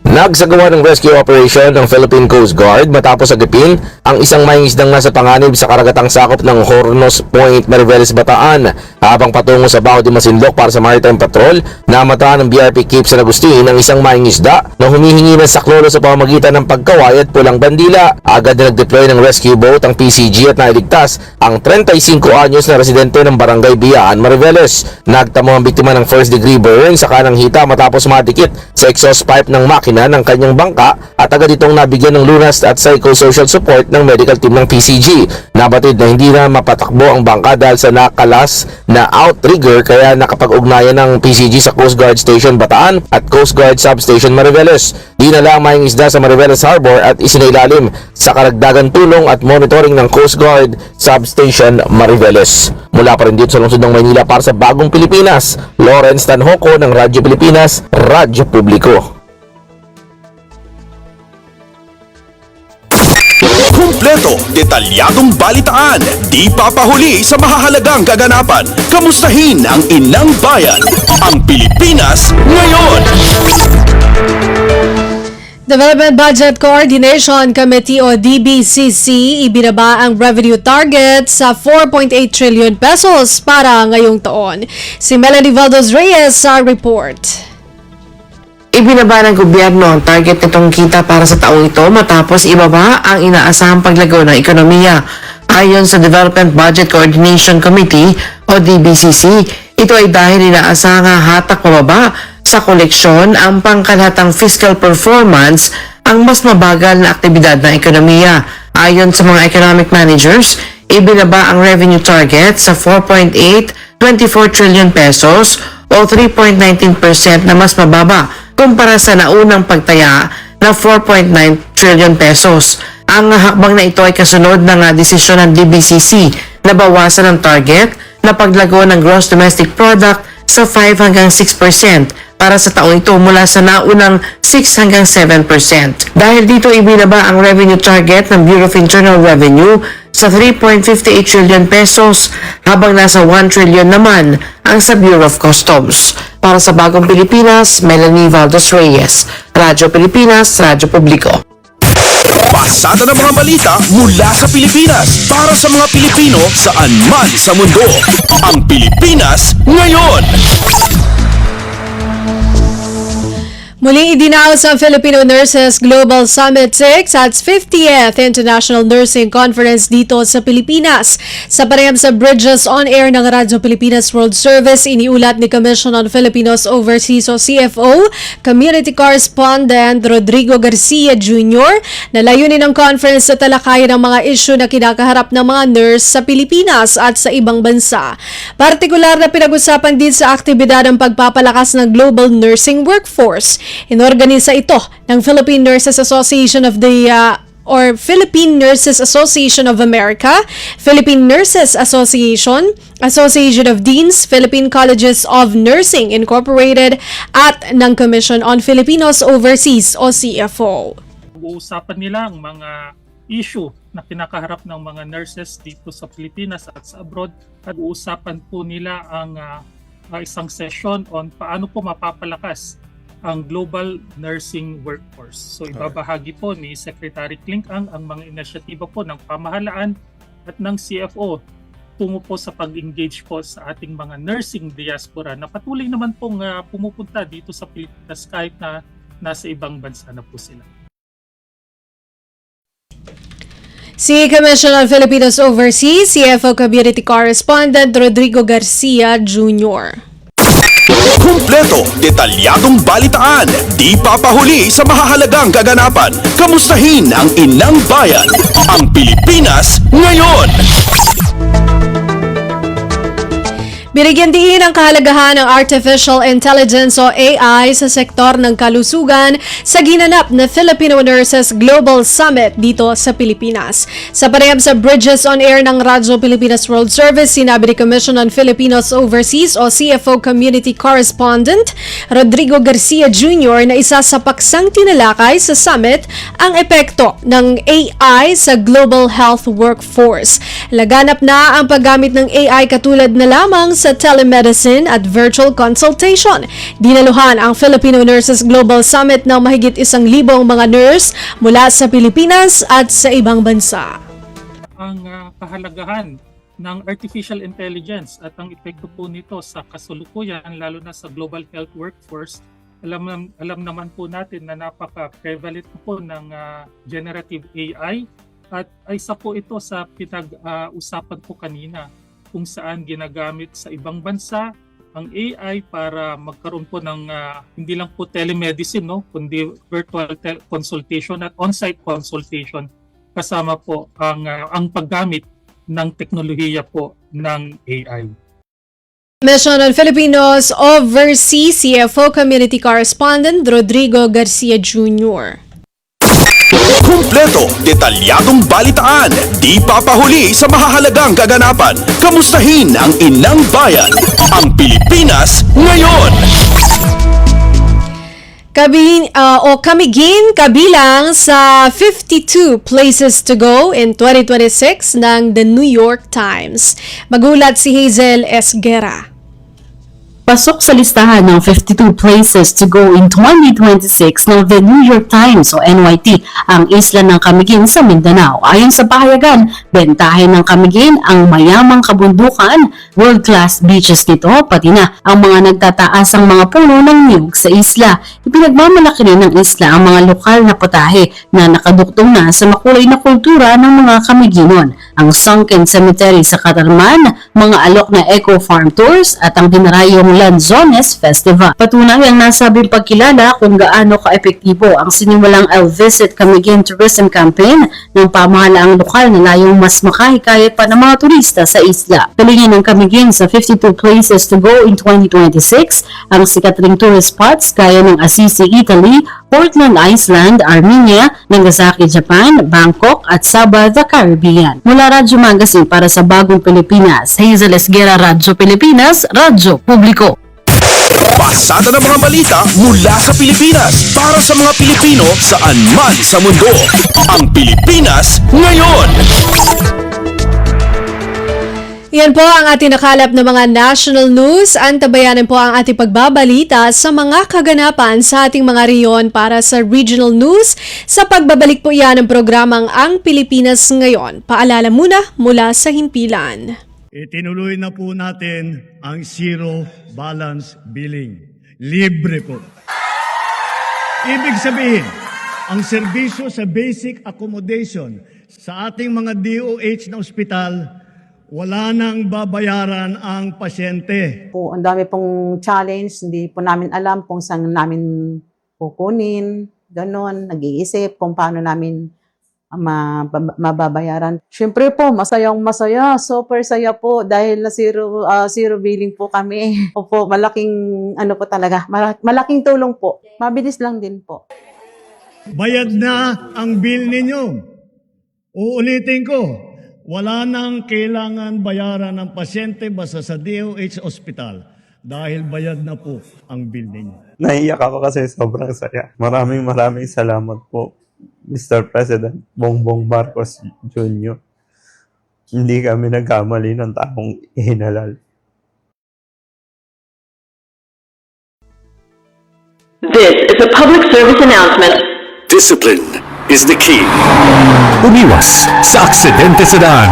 Nagsagawa ng rescue operation ng Philippine Coast Guard matapos agipin ang isang mangingisdang nasa panganib sa karagatang sakop ng Hornos Point, Mariveles, Bataan. Habang patungo sa Bao de Masinloc para sa Maritime Patrol, namataan ng BRP Cape San Agustin ang isang mangingisda na humihingi ng saklolo sa pamamagitan ng pagkaway at pulang bandila. Agad na nag-deploy ng rescue boat ang PCG at nailigtas ang 35 anyos na residente ng Barangay Biyaan, Mariveles. Nagtamo ang biktima ng first degree burn sa kanang hita matapos madikit sa exhaust pipe ng makina ng kanyang bangka at agad itong nabigyan ng lunas at psychosocial support ng medical team ng PCG. Nabatid na hindi na mapatakbo ang bangka dahil sa nakalas na outrigger kaya nakapag-ugnayan ng PCG sa Coast Guard Station Bataan at Coast Guard Substation Mariveles. Dinala ang mangingisda sa Mariveles Harbor at isinailalim sa karagdagan tulong at monitoring ng Coast Guard Substation Mariveles. Mula pa rin dito sa lungsod ng Maynila para sa Bagong Pilipinas, Lawrence Tanhoco ng Radyo Pilipinas, Radyo Publiko. Kumpleto, detalyadong balitaan, di papahuli sa mahahalagang kaganapan. Kamustahin ang inang bayan, ang Pilipinas ngayon. Development Budget Coordination Committee o DBCC ibinaba ang revenue target sa 4.8 trillion pesos para ngayong taon. Si Melanie Valdos Reyes sa report. Ibinaba ng gobyerno ang target nitong kita para sa taong ito matapos ibaba ang inaasahang paglago ng ekonomiya. Ayon sa Development Budget Coordination Committee o DBCC, Ito ay dahil inaasahang hatak pababa sa koleksyon ang pangkalahatang fiscal performance ang mas mabagal na aktibidad ng ekonomiya. Ayon sa mga economic managers, ibinaba ang revenue target sa 4.824 trillion pesos o 3.19% na mas mababa kumpara sa naunang pagtaya na 4.9 trillion pesos. Ang hakbang na ito ay kasunod ng desisyon ng DBCC na bawasan ang target na paglago ng gross domestic product sa 5 hanggang 6% para sa taong ito mula sa naunang 6 hanggang 7%. Dahil dito ibinaba ang revenue target ng Bureau of Internal Revenue sa 3.58 trillion pesos habang nasa 1 trillion naman ang sa Bureau of Customs. Para sa Bagong Pilipinas, Melanie Valdos Reyes, Radyo Pilipinas, Radyo Publiko. Pasada ng mga balita mula sa Pilipinas para sa mga Pilipino saan man sa mundo. Ang Pilipinas ngayon. Muling idinaos ang Filipino Nurses Global Summit 6 at 50th International Nursing Conference dito sa Pilipinas. Sa pareham sa Bridges on Air ng Radyo Pilipinas World Service, iniulat ni Commission on Filipinos Overseas o CFO, Community Correspondent Rodrigo Garcia Jr. na layunin ng conference sa talakayan ng mga issue na kinakaharap ng mga nurse sa Pilipinas at sa ibang bansa. Partikular na pinag-usapan din sa aktibidad ng pagpapalakas ng global nursing workforce. Inorganisa ito ng Philippine Nurses Association of the Philippine Nurses Association of America, Philippine Nurses Association, Association of Deans, Philippine Colleges of Nursing Incorporated at ng Commission on Filipinos Overseas o CFO. Uusapan nila ang mga issue na kinakaharap ng mga nurses dito sa Pilipinas at sa abroad at uusapan po nila ang isang session on paano po mapapalakas ang global nursing workforce. So ibabahagi po ni Secretary Clinkang ang mga inisyatiba po ng pamahalaan at ng CFO tungo po sa pag-engage po sa ating mga nursing diaspora na patuloy naman pong pumupunta dito sa Pilipinas kahit na nasa ibang bansa na po sila. Si Commission on Filipinos Overseas, CFO Community Correspondent Rodrigo Garcia Jr. Kumpleto, detalyadong balitaan, di papahuli sa mahahalagang kaganapan. Kamustahin ang inang bayan, ang Pilipinas ngayon. Binigyan diin ang kahalagahan ng Artificial Intelligence o AI sa sektor ng kalusugan sa ginanap na Filipino Nurses Global Summit dito sa Pilipinas. Sa pareham sa Bridges on Air ng Radyo Pilipinas World Service, sinabi ni Commission on Filipinos Overseas o CFO Community Correspondent Rodrigo Garcia Jr. na isa sa paksang tinalakay sa summit ang epekto ng AI sa global health workforce. Laganap na ang paggamit ng AI katulad na lamang sa telemedicine at virtual consultation. Dinaluhan ang Filipino Nurses Global Summit ng mahigit 1,000 mga nurse mula sa Pilipinas at sa ibang bansa. Ang kahalagahan ng artificial intelligence at ang epekto po nito sa kasalukuyan lalo na sa global health workforce, alam naman po natin na napaka-prevalent po ng generative AI at isa po ito sa pinag-usapan po kanina kung saan ginagamit sa ibang bansa ang AI para magkaroon po ng hindi lang po telemedicine, no, kundi virtual consultation at on-site consultation kasama po ang paggamit ng teknolohiya po ng AI. Commission on Filipinos Overseas CFO Community Correspondent Rodrigo Garcia Jr. Kumpleto, detalyadong balitaan, di papahuli sa mahahalagang kaganapan. Kamustahin ang inang bayan, ang Pilipinas ngayon. Kamigin kabilang sa 52 places to go in 2026 ng The New York Times. Magulat si Hazel Esguera. Pasok sa listahan ng 52 places to go in 2026 ng The New York Times o NYT ang isla ng Camiguin sa Mindanao. Ayon sa pahayagan, bentahin ng Camiguin ang mayamang kabundukan, world-class beaches nito, pati na ang mga nagtataasang mga puno ng niyog sa isla. Ipinagmamalaki rin ng isla ang mga lokal na putahe na nakaduktong na sa makulay na kultura ng mga Camiguinon. ang sunken cemetery sa Katarman, mga alok na eco farm tours at ang dinarayong Lanzones Festival. Patunay ang nasabing pagkilala kung gaano ka-epektibo ang sinimulang I'll Visit Camiguin Tourism Campaign ng pamahalaang lokal na layong mas makahikayat pa ng mga turista sa isla. Talingin ng Camiguin sa 52 places to go in 2026 ang sikat ring tourist spots gaya ng Assisi, Italy, Portland, Iceland, Armenia, Nagasaki, Japan, Bangkok at Sabah, the Caribbean. Mula Radyo Magazine para sa Bagong Pilipinas, Hazel Esguera, Radyo Pilipinas, Radyo Publiko. Pasada ng mga balita mula sa Pilipinas para sa mga Pilipino saan man sa mundo. Ang Pilipinas ngayon. Yan po ang ating nakalap na mga national news. Antabayanan po ang ating pagbabalita sa mga kaganapan sa ating mga reyon para sa regional news. Sa pagbabalik po yan ng programang Ang Pilipinas Ngayon. Paalala muna mula sa himpilan. Itinuloy na po natin ang zero balance billing. Libre po. Ibig sabihin, ang serbisyo sa basic accommodation sa ating mga DOH na ospital, wala nang babayaran ang pasyente. Ang dami pong challenge, hindi po namin alam kung saan namin kukunin, ganon, nag-iisip kung paano namin mababayaran. Siyempre po, masayang-masaya, super saya po dahil na zero billing po kami. Opo, malaking po talaga, malaking tulong po. Mabilis lang din po. Bayad na ang bill ninyo. Uulitin ko, wala nang kailangan bayaran ng pasyente basta sa DOH Hospital dahil bayad na po ang bill ninyo. Naiiyak ako kasi sobrang saya. Maraming salamat po, Mr. President Bongbong Marcos Jr. Hindi kami nagkamali ng taong ihinalal. This is a public service announcement. Discipline is the key. Umiwas sa aksidente sa daan.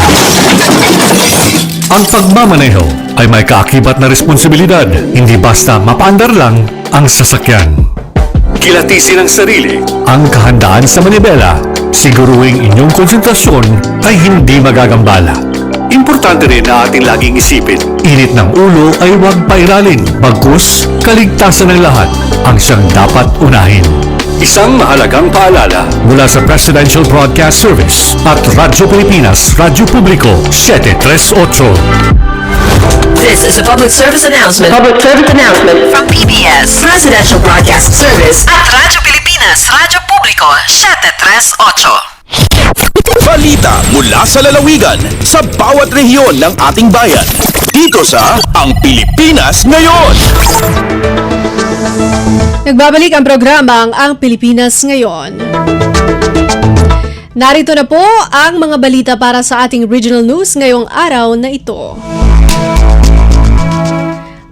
Ang pagmamaneho ay may kaakibat na responsibilidad, hindi basta mapaandar lang ang sasakyan. Kilatisin ang sarili, ang kahandaan sa manibela, siguruhing inyong konsentrasyon ay hindi magagambala. Importante rin na ating laging isipin, init ng ulo ay huwag pairalin, bagkus kaligtasan ng lahat ang siyang dapat unahin. Isang mahalagang paalala mula sa Presidential Broadcast Service at Radyo Pilipinas, Radyo Publiko, 738. This is a public service announcement. Public service announcement from PBS, Presidential Broadcast Service at Radyo Pilipinas, Radyo Publiko, 738. Balita mula sa lalawigan sa bawat rehiyon ng ating bayan. Dito sa Ang Pilipinas Ngayon. Nagbabalik ang programang Ang Pilipinas Ngayon. Narito na po ang mga balita para sa ating regional news ngayong araw na ito.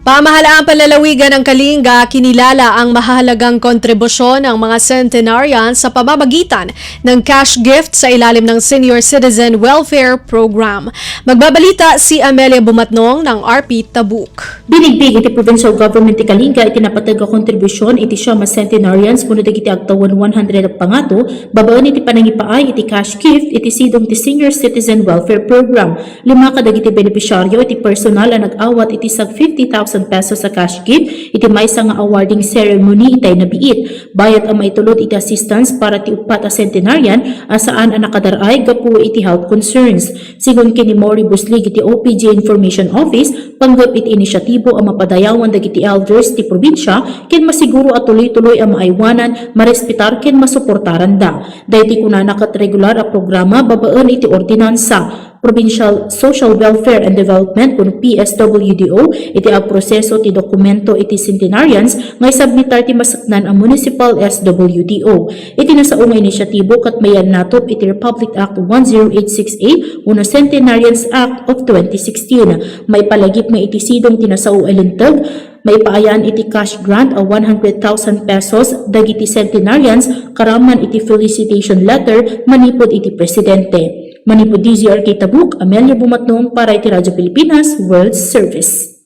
Pamahalaang panlalawigan ng Kalinga kinilala ang mahalagang kontribusyon ng mga centenarians sa pamamagitan ng cash gift sa ilalim ng Senior Citizen Welfare Program. Magbabalita si Amelia Bumatnong ng RP Tabuk. Binigbig iti provincial government ti Kalinga iti napatag a kontribusyon iti siya mas centenarians kuno dagiti agtawan 100 pangato babaan iti panangipaay iti cash gift iti sidong ti Senior Citizen Welfare Program. 5 kadagiti benepisyaryo iti personal ang nag-awat iti sag 50,000 pesos sa cash gift iti maysa nga awarding ceremony itay nabiit. Bayat ang maitulod iti assistance para ti upat a centenarian asaan ang nakadaray gapu iti health concerns. Sigun kini Mori Buslig iti OPG Information Office panggap iti inisyatibo ang mapadayawan dagiti elders ti probinsya ken masiguro at tuloy-tuloy ang maaywanan marespetar ken masuportaran da. Dayti kunana kat regular a programa babaan iti ordinansa Provincial Social Welfare and Development kuno PSWDO iti agproseso ti dokumento iti centenarians ngay submitar ti masaknan ang Municipal SWDO. Iti nasaong inisyatibo kat mayan natop iti Republic Act 10868 uno Centenarians Act of 2016. May palagip may iti sidong tinasao alintag may paayan iti cash grant a 100,000 pesos dagiti centenarians karaman iti felicitation letter manipod iti presidente. Manipod DZRK Tabuk, Amelia Bumatnong para iti Radyo Pilipinas World Service.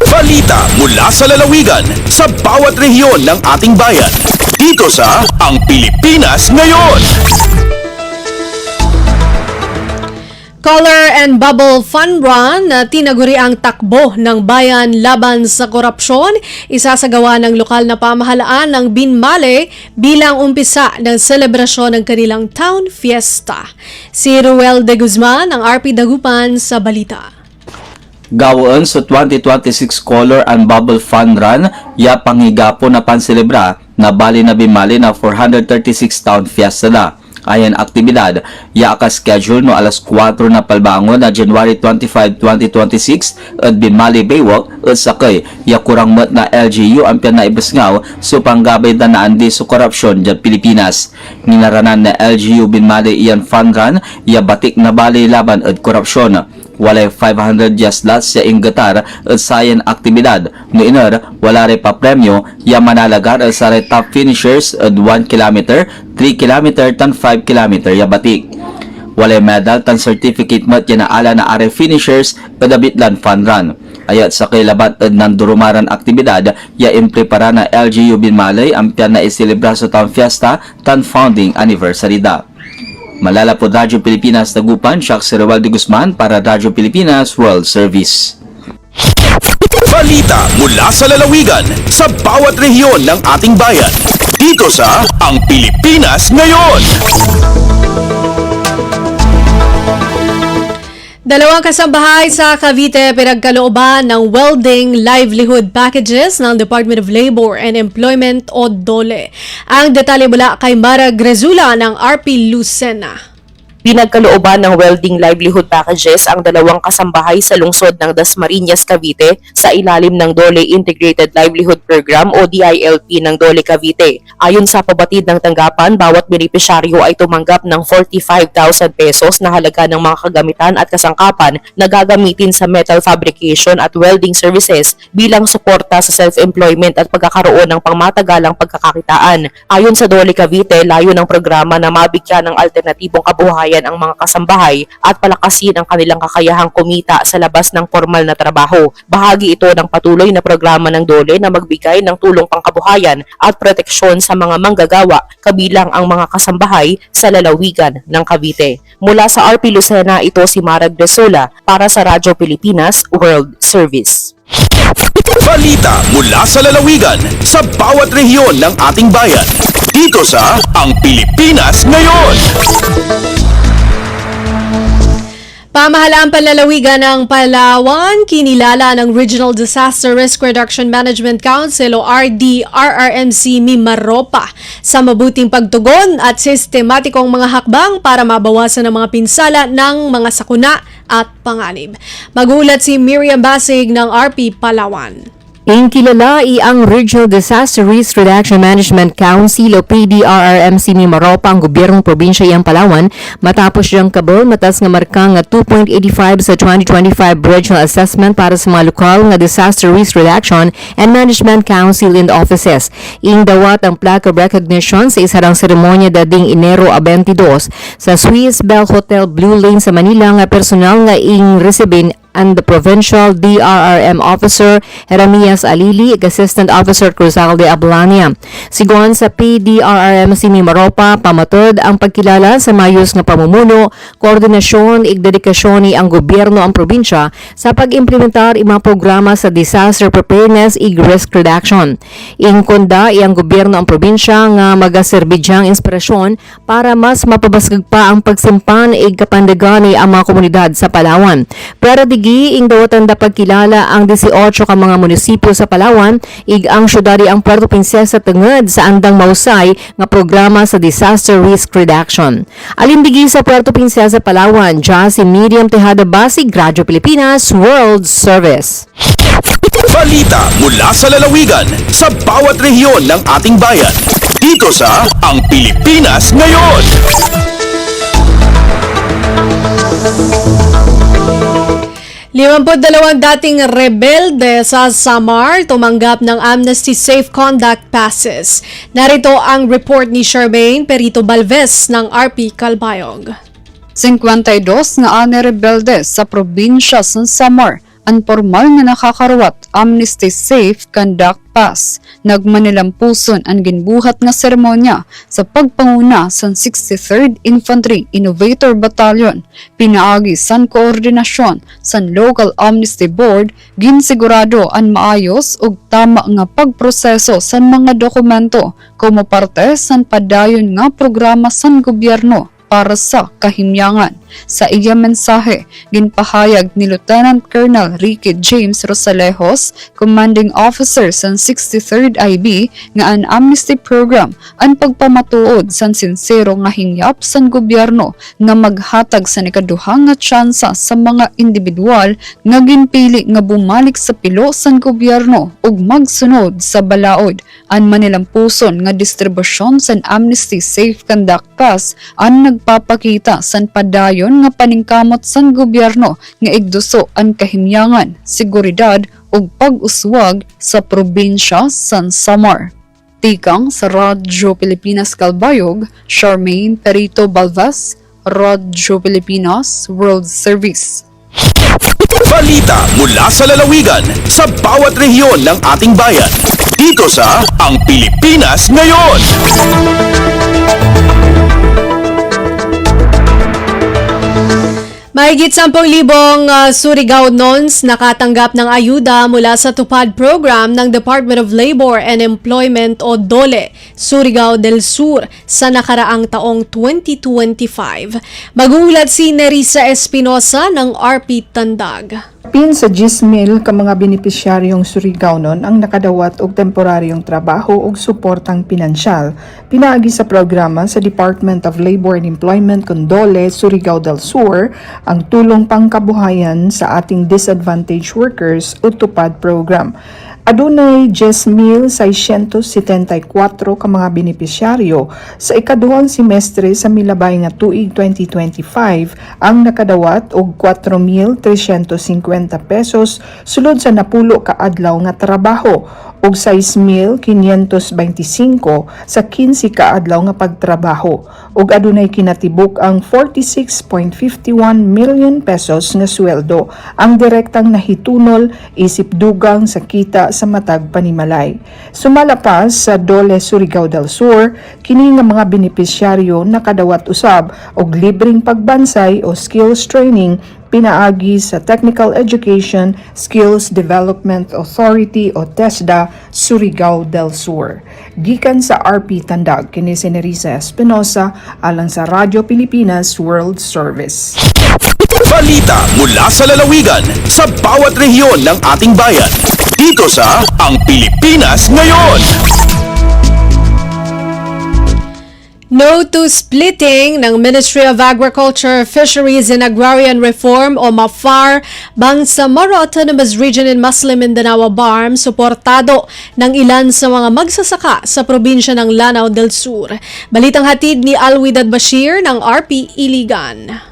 Balita mula sa lalawigan sa bawat rehiyon ng ating bayan. Dito sa Ang Pilipinas Ngayon. Color and Bubble Fun Run na tinaguri ang takbo ng bayan laban sa korupsyon, isasagawa ng lokal na pamahalaan ng Binmale bilang umpisa ng selebrasyon ng kanilang town fiesta. Si Ruel de Guzman ng RP Dagupan sa balita. Gawon sa 2026 Color and Bubble Fun Run, ya pangigapo na panselebra na bali na Binmale na 436 town fiesta na. Ayan aktibidad, ya ka-schedule no alas 4 na palbangon na January 25, 2026 at Binmale Baywalk at sakay, ya kurang mat na LGU ang na ibasngaw so panggabay na naandi sa korupsyon dyan Pilipinas. Ninaranan na LGU Binmale iyan fun run, ya batik na bali laban at korupsyon. Walay 500 slots sa inggatar at sayan aktibidad. No iner, wala rin pa premyo, ya manalagar at sa top finishers at 1 km, 3 km, tan 5 km ya batik. Walay medal tan certificate mat ya naala na are finishers at abitlan fun run. Ayat sa kailabat at nandurumaran aktibidad, ya imprepara na LGU Binmale ang piyan na isilibra sa town fiesta tan founding anniversary da. Malala po Radyo Pilipinas Dagupan, Shaq Ruel de Guzman para Radyo Pilipinas World Service. Balita mula sa lalawigan sa bawat rehiyon ng ating bayan. Dito sa Ang Pilipinas Ngayon. Dalawang kasambahay sa Cavite pinagkalooban ng welding livelihood packages ng Department of Labor and Employment o DOLE. Ang detalye mula kay Mara Grezula ng RP Lucena. Pinagkalooban ng welding livelihood packages ang dalawang kasambahay sa lungsod ng Dasmariñas, Cavite sa ilalim ng DOLE Integrated Livelihood Program o DILP ng DOLE Cavite. Ayon sa pabatid ng tanggapan, bawat benepisyaryo ay tumanggap ng 45,000 pesos na halaga ng mga kagamitan at kasangkapan na gagamitin sa metal fabrication at welding services bilang suporta sa self-employment at pagkakaroon ng pangmatagalang pagkakakitaan. Ayon sa DOLE Cavite, layo ng programa na mabigyan ng alternatibong kabuhayan ang mga kasambahay at palakasin ang kanilang kakayahang kumita sa labas ng formal na trabaho. Bahagi ito ng patuloy na programa ng DOLE na magbigay ng tulong pangkabuhayan at proteksyon sa mga manggagawa kabilang ang mga kasambahay sa lalawigan ng Cavite. Mula sa RP Lucena, ito si Mara Grezula para sa Radyo Pilipinas World Service. Balita mula sa lalawigan sa bawat rehiyon ng ating bayan. Dito sa Ang Pilipinas Ngayon. Pamahalaan panlalawigan ng Palawan, kinilala ng Regional Disaster Risk Reduction Management Council o RDRRMC Mimaropa sa mabuting pagtugon at sistematikong mga hakbang para mabawasan ang mga pinsala ng mga sakuna at panganib. Magulat si Miriam Basig ng RP Palawan. Inkilala ang Regional Disaster Risk Reduction Management Council o PDRRMC Mimaropa ang gobyernong probinsya iyang Palawan matapos siyang kabel matas nga marka nga 2.85 sa 2025 Regional Assessment para sa mga lokal nga Disaster Risk Reduction and Management Council and Offices. Dawat ang plaque of recognition sa isarang seremonya dading Enero 22 sa Swiss Bell Hotel Blue Lane sa Manila nga personal nga resibin and the Provincial DRRM Officer Jeremias Alili, Assistant Officer Cruzal de Ablania. Siguan sa PDRRMC Mimaropa, pamatod ang pagkilala sa mayos nga pamumuno, koordinasyon, dedikasyon ni ang gobyerno ang probinsya sa pag-implementar mga programa sa disaster preparedness ig risk reduction. Ingkonda iyang gobyerno ang probinsya nga magaserbidyang inspirasyon para mas mapabasgag pa ang pagsimpan ig kapandagani ang mga komunidad sa Palawan. Pero ing dawatan da pagkilala ang 18 ka mga munisipyo sa Palawan, ig ang syudad ang Puerto Princesa tungod sa andang mausay nga programa sa disaster risk reduction. Alindigi sa Puerto Princesa, Palawan, si Miriam Tejada Basig, Radyo Pilipinas World Service. Balita mula sa lalawigan sa bawat rehiyon ng ating bayan. Dito sa Ang Pilipinas Ngayon. Dalawang dating rebelde sa Samar tumanggap ng Amnesty Safe Conduct Passes. Narito ang report ni Charmaine Perito Balves ng RP Calbayog. 52 nga ane rebelde sa probinsya sa Samar ang formal nga nakakaruwat Amnesty Safe Conduct Pass. Nagmanilampuson ang ginbuhat nga seremonya sa pagpanguna sa 63rd Infantry Innovator Battalion. Pinaagi san koordinasyon san Local Amnesty Board ginsigurado ang maayos ug tama nga pagproseso san mga dokumento como parte san padayon nga programa san gobyerno para sa kahimyangan. Sa iya mensahe, ginpahayag ni Lieutenant Colonel Ricky James Rosalejos, Commanding Officer sa 63rd IB, nga ang amnesty program ang pagpamatuod sa sinsero nga hingyap sa gobyerno nga maghatag sa nikaduhang nga tsansa sa mga individual nga ginpili nga bumalik sa pilo sa gobyerno ug magsunod sa balaod. Ang manilampuson nga distribusyon sa Amnesty Safe Conduct Pass ang nagpapakita sa padayon nga paningkamot sa gobyerno nga igduso ang kahimyangan, seguridad ug pag-uswag sa probinsya sa Samar. Tikang sa Radyo Pilipinas Kalbayog, Charmaine Perito Balvas, Radyo Pilipinas World Service. Balita mula sa lalawigan sa bawat rehiyon ng ating bayan. Dito sa Ang Pilipinas Ngayon. Mahigit 10,000 Surigao Nons nakatanggap ng ayuda mula sa Tupad Program ng Department of Labor and Employment o DOLE, Surigao del Sur sa nakaraang taong 2025. Magulat si Nerissa Espinosa ng RP Tandag. Pin sa 10,000 ka mga benepisyaryong Surigao-non ang nakadawat og temporaryong trabaho ug suportang pinansyal pinaagi sa programa sa Department of Labor and Employment kon DOLE Surigao del Sur ang tulong pangkabuhayan sa ating disadvantaged workers o Tupad program. Adunay 10,674 ka mga benepisyaryo sa ikaduhang semestre sa milabay nga tuig 2025 ang nakadawat og 4,350 pesos sulod sa napulo ka adlaw nga trabaho og 6,525 sa 15 ka adlaw nga pagtrabaho ug adunay kinatibuk ang 46.51 million pesos nga sweldo ang direktang nahitunol isip dugang sa kita sa matag panimalay. Sumala pa sa DOLE Surigao del Sur, kini nga mga benepisyaryo nakadawat usab og libreng pagbansay o skills training pinaagi sa Technical Education Skills Development Authority o TESDA Surigao del Sur. Gikan sa RP Tandag, kini si Nerissa Espinosa alang sa Radyo Pilipinas World Service. Balita mula sa lalawigan sa bawat rehiyon ng ating bayan. Dito sa Ang Pilipinas Ngayon. No to splitting ng Ministry of Agriculture, Fisheries and Agrarian Reform o MAFAR Bangsamoro Autonomous Region in Muslim Mindanao BARM suportado ng ilan sa mga magsasaka sa probinsya ng Lanao del Sur. Balitang hatid ni Alwidad Bashir ng RP Iligan.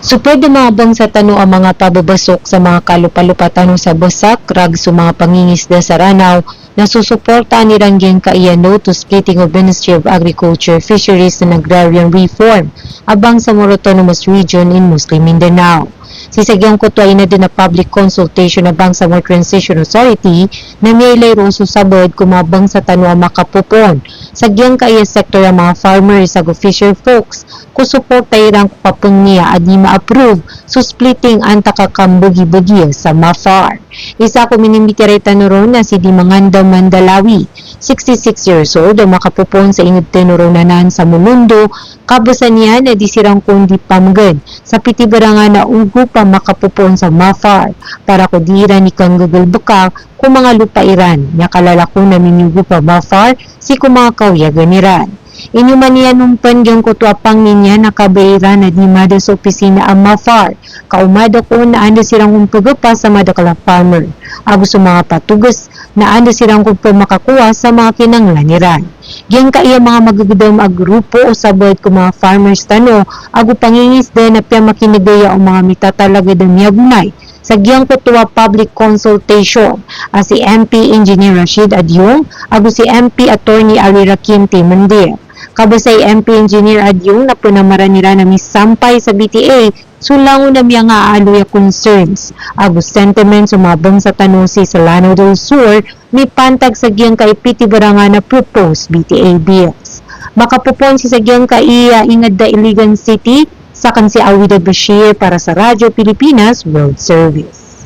Supwede maabang sa tano ang mga pababasok sa mga kalupalupatan sa Bosak, rag sa mga pangingisda sa Ranao, na susuporta ni Rangyang Kaiyano to splitting of Ministry of Agriculture, Fisheries and Agrarian Reform, abang sa Moro Autonomous Region in Muslim Mindanao. Sisagyang kutway na din na public consultation abang sa More Transition Authority na may layro susabod kumabang sa tanwa makapupon. Sagyang kaya sektor ang mga farmers ag fisher folks kusuporta irang papun niya at di ma-approve so splitting ang takakambugi-bugi sa MAFAR. Isa ko minimitireta noron na si Dimanganda Mandalawi, 66 years old, o makapupon sa ingod tenoronanan sa Mulundo, kabusan niya na di sirang kundi pamagad sa pitibarangan na ugo pa makapupon sa MAFAR para kudira ni kang Google Bukak kung mga lupairan niya kalalakong na minugo pa MAFAR si kung mga kauyaganiran. Inuman niya nung pangyang kutuapang niya nakabayra na di mada sa opisina ang MAFAR. Kaumada ko na anda silang umpuga pa sa madakala farmer. Abo sa mga patugas na anda silang kumpa makakuha sa mga kinanglaniran. Giyang kaya mga magagudam ag grupo o sabad ko mga farmers tano, ago pangingis din na piya makinagaya o mga mitatalaga din niyagunay. Sa giyang kutuwa public consultation as si MP Engineer Rashid Adyong, ago si MP Attorney Arira Kim Timandir. Kabusay MP Engineer Adyong na punamaran nila na misampay sa BTA, sulango na biya nga aaluya concerns. Agus sentiments umabang sa tanusi sa Lanao del Sur, may pantag sa giyang kay Piti Baranga na proposed BTA bills. Makapupon si sa giyang kay Ingad da Iligan City, sa kan si Awidad Bashir para sa Radyo Pilipinas World Service.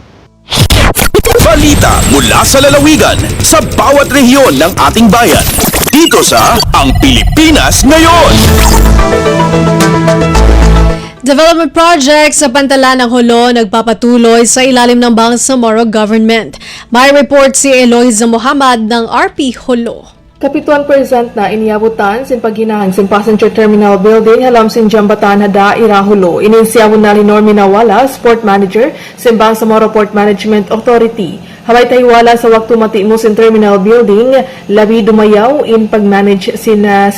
Balita mula sa lalawigan sa bawat rehiyon ng ating bayan. Dito sa Ang Pilipinas Ngayon. Development projects sa Pantalan ng Hulo nagpapatuloy sa ilalim ng Bangsamoro Government. May report si Eloisa Muhammad ng RP Hulo. Kapituan present na iniabutan sin paghinahan sin passenger terminal building halam sin Jambatan hada Irahulo. Ininsiyawon na ni Normi Nawala, Sport Manager sin Bangsamoro Port Management Authority. Habay taywala sa waktu matiimo sin terminal building, labi dumayaw in pag-manage sila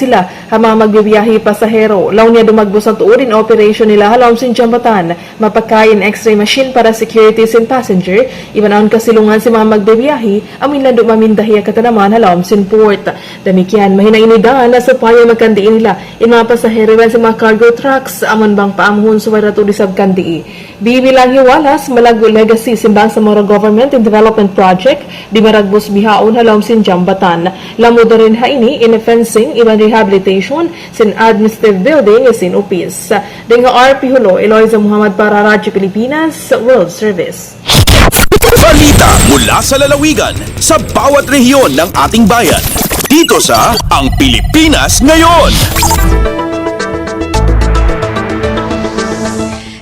hama magbibiyahe pasahero. Law niya dumagbos ang tuod in operation nila halam sin Jambatan, mapakain x-ray machine para security sin passenger, ibanaon kasilungan si mga magbibiyahe, amin na dumamindahiya katanaman halam sin port. Damikian, mahinainidahan na sa payo magkandiin nila in mga pasahero sa mga cargo trucks, amon bang paamuhon sa wala tuloy sa kandi. Bibilang hiwalas, malago legacy sin Bangsamoro Government in Development Project, di maragbos bihaon halom sin Jambatan. Lamudo rin haini in fencing, iban rehabilitation, sin administrative building, sin upis. Denga RP Hulo, Eloisa Muhammad para Radyo Pilipinas World Service. Balita mula sa lalawigan sa bawat rehiyon ng ating bayan. Dito sa Ang Pilipinas Ngayon.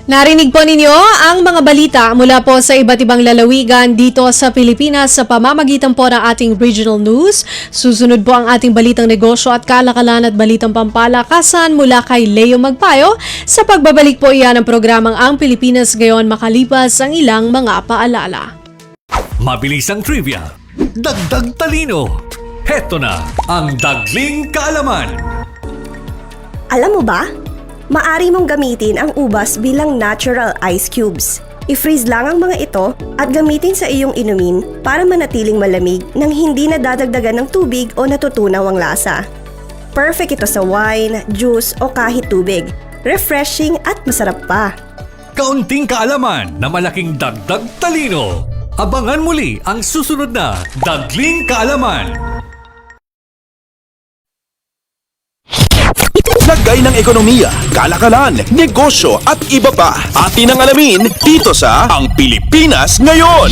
Narinig po ninyo ang mga balita mula po sa iba't ibang lalawigan dito sa Pilipinas sa pamamagitan po ng ating regional news. Susunod po ang ating balitang negosyo at kalakalan at balitang pampalakasan mula kay Leo Magpayo. Sa pagbabalik po iyan ng programang Ang Pilipinas Ngayon makalipas ang ilang mga paalala. Mabilis ang trivia, dagdag talino. Heto na ang Dagling Kaalaman. Alam mo ba? Maari mong gamitin ang ubas bilang natural ice cubes. I-freeze lang ang mga ito at gamitin sa iyong inumin para manatiling malamig nang hindi nadadagdagan ng tubig o natutunaw ang lasa. Perfect ito sa wine, juice o kahit tubig. Refreshing at masarap pa. Kaunting kaalaman na malaking dagdag talino. Abangan muli ang susunod na Dagling Kaalaman. Lagay ng ekonomiya, kalakalan, negosyo at iba pa. Atin ang alamin dito sa Ang Pilipinas Ngayon.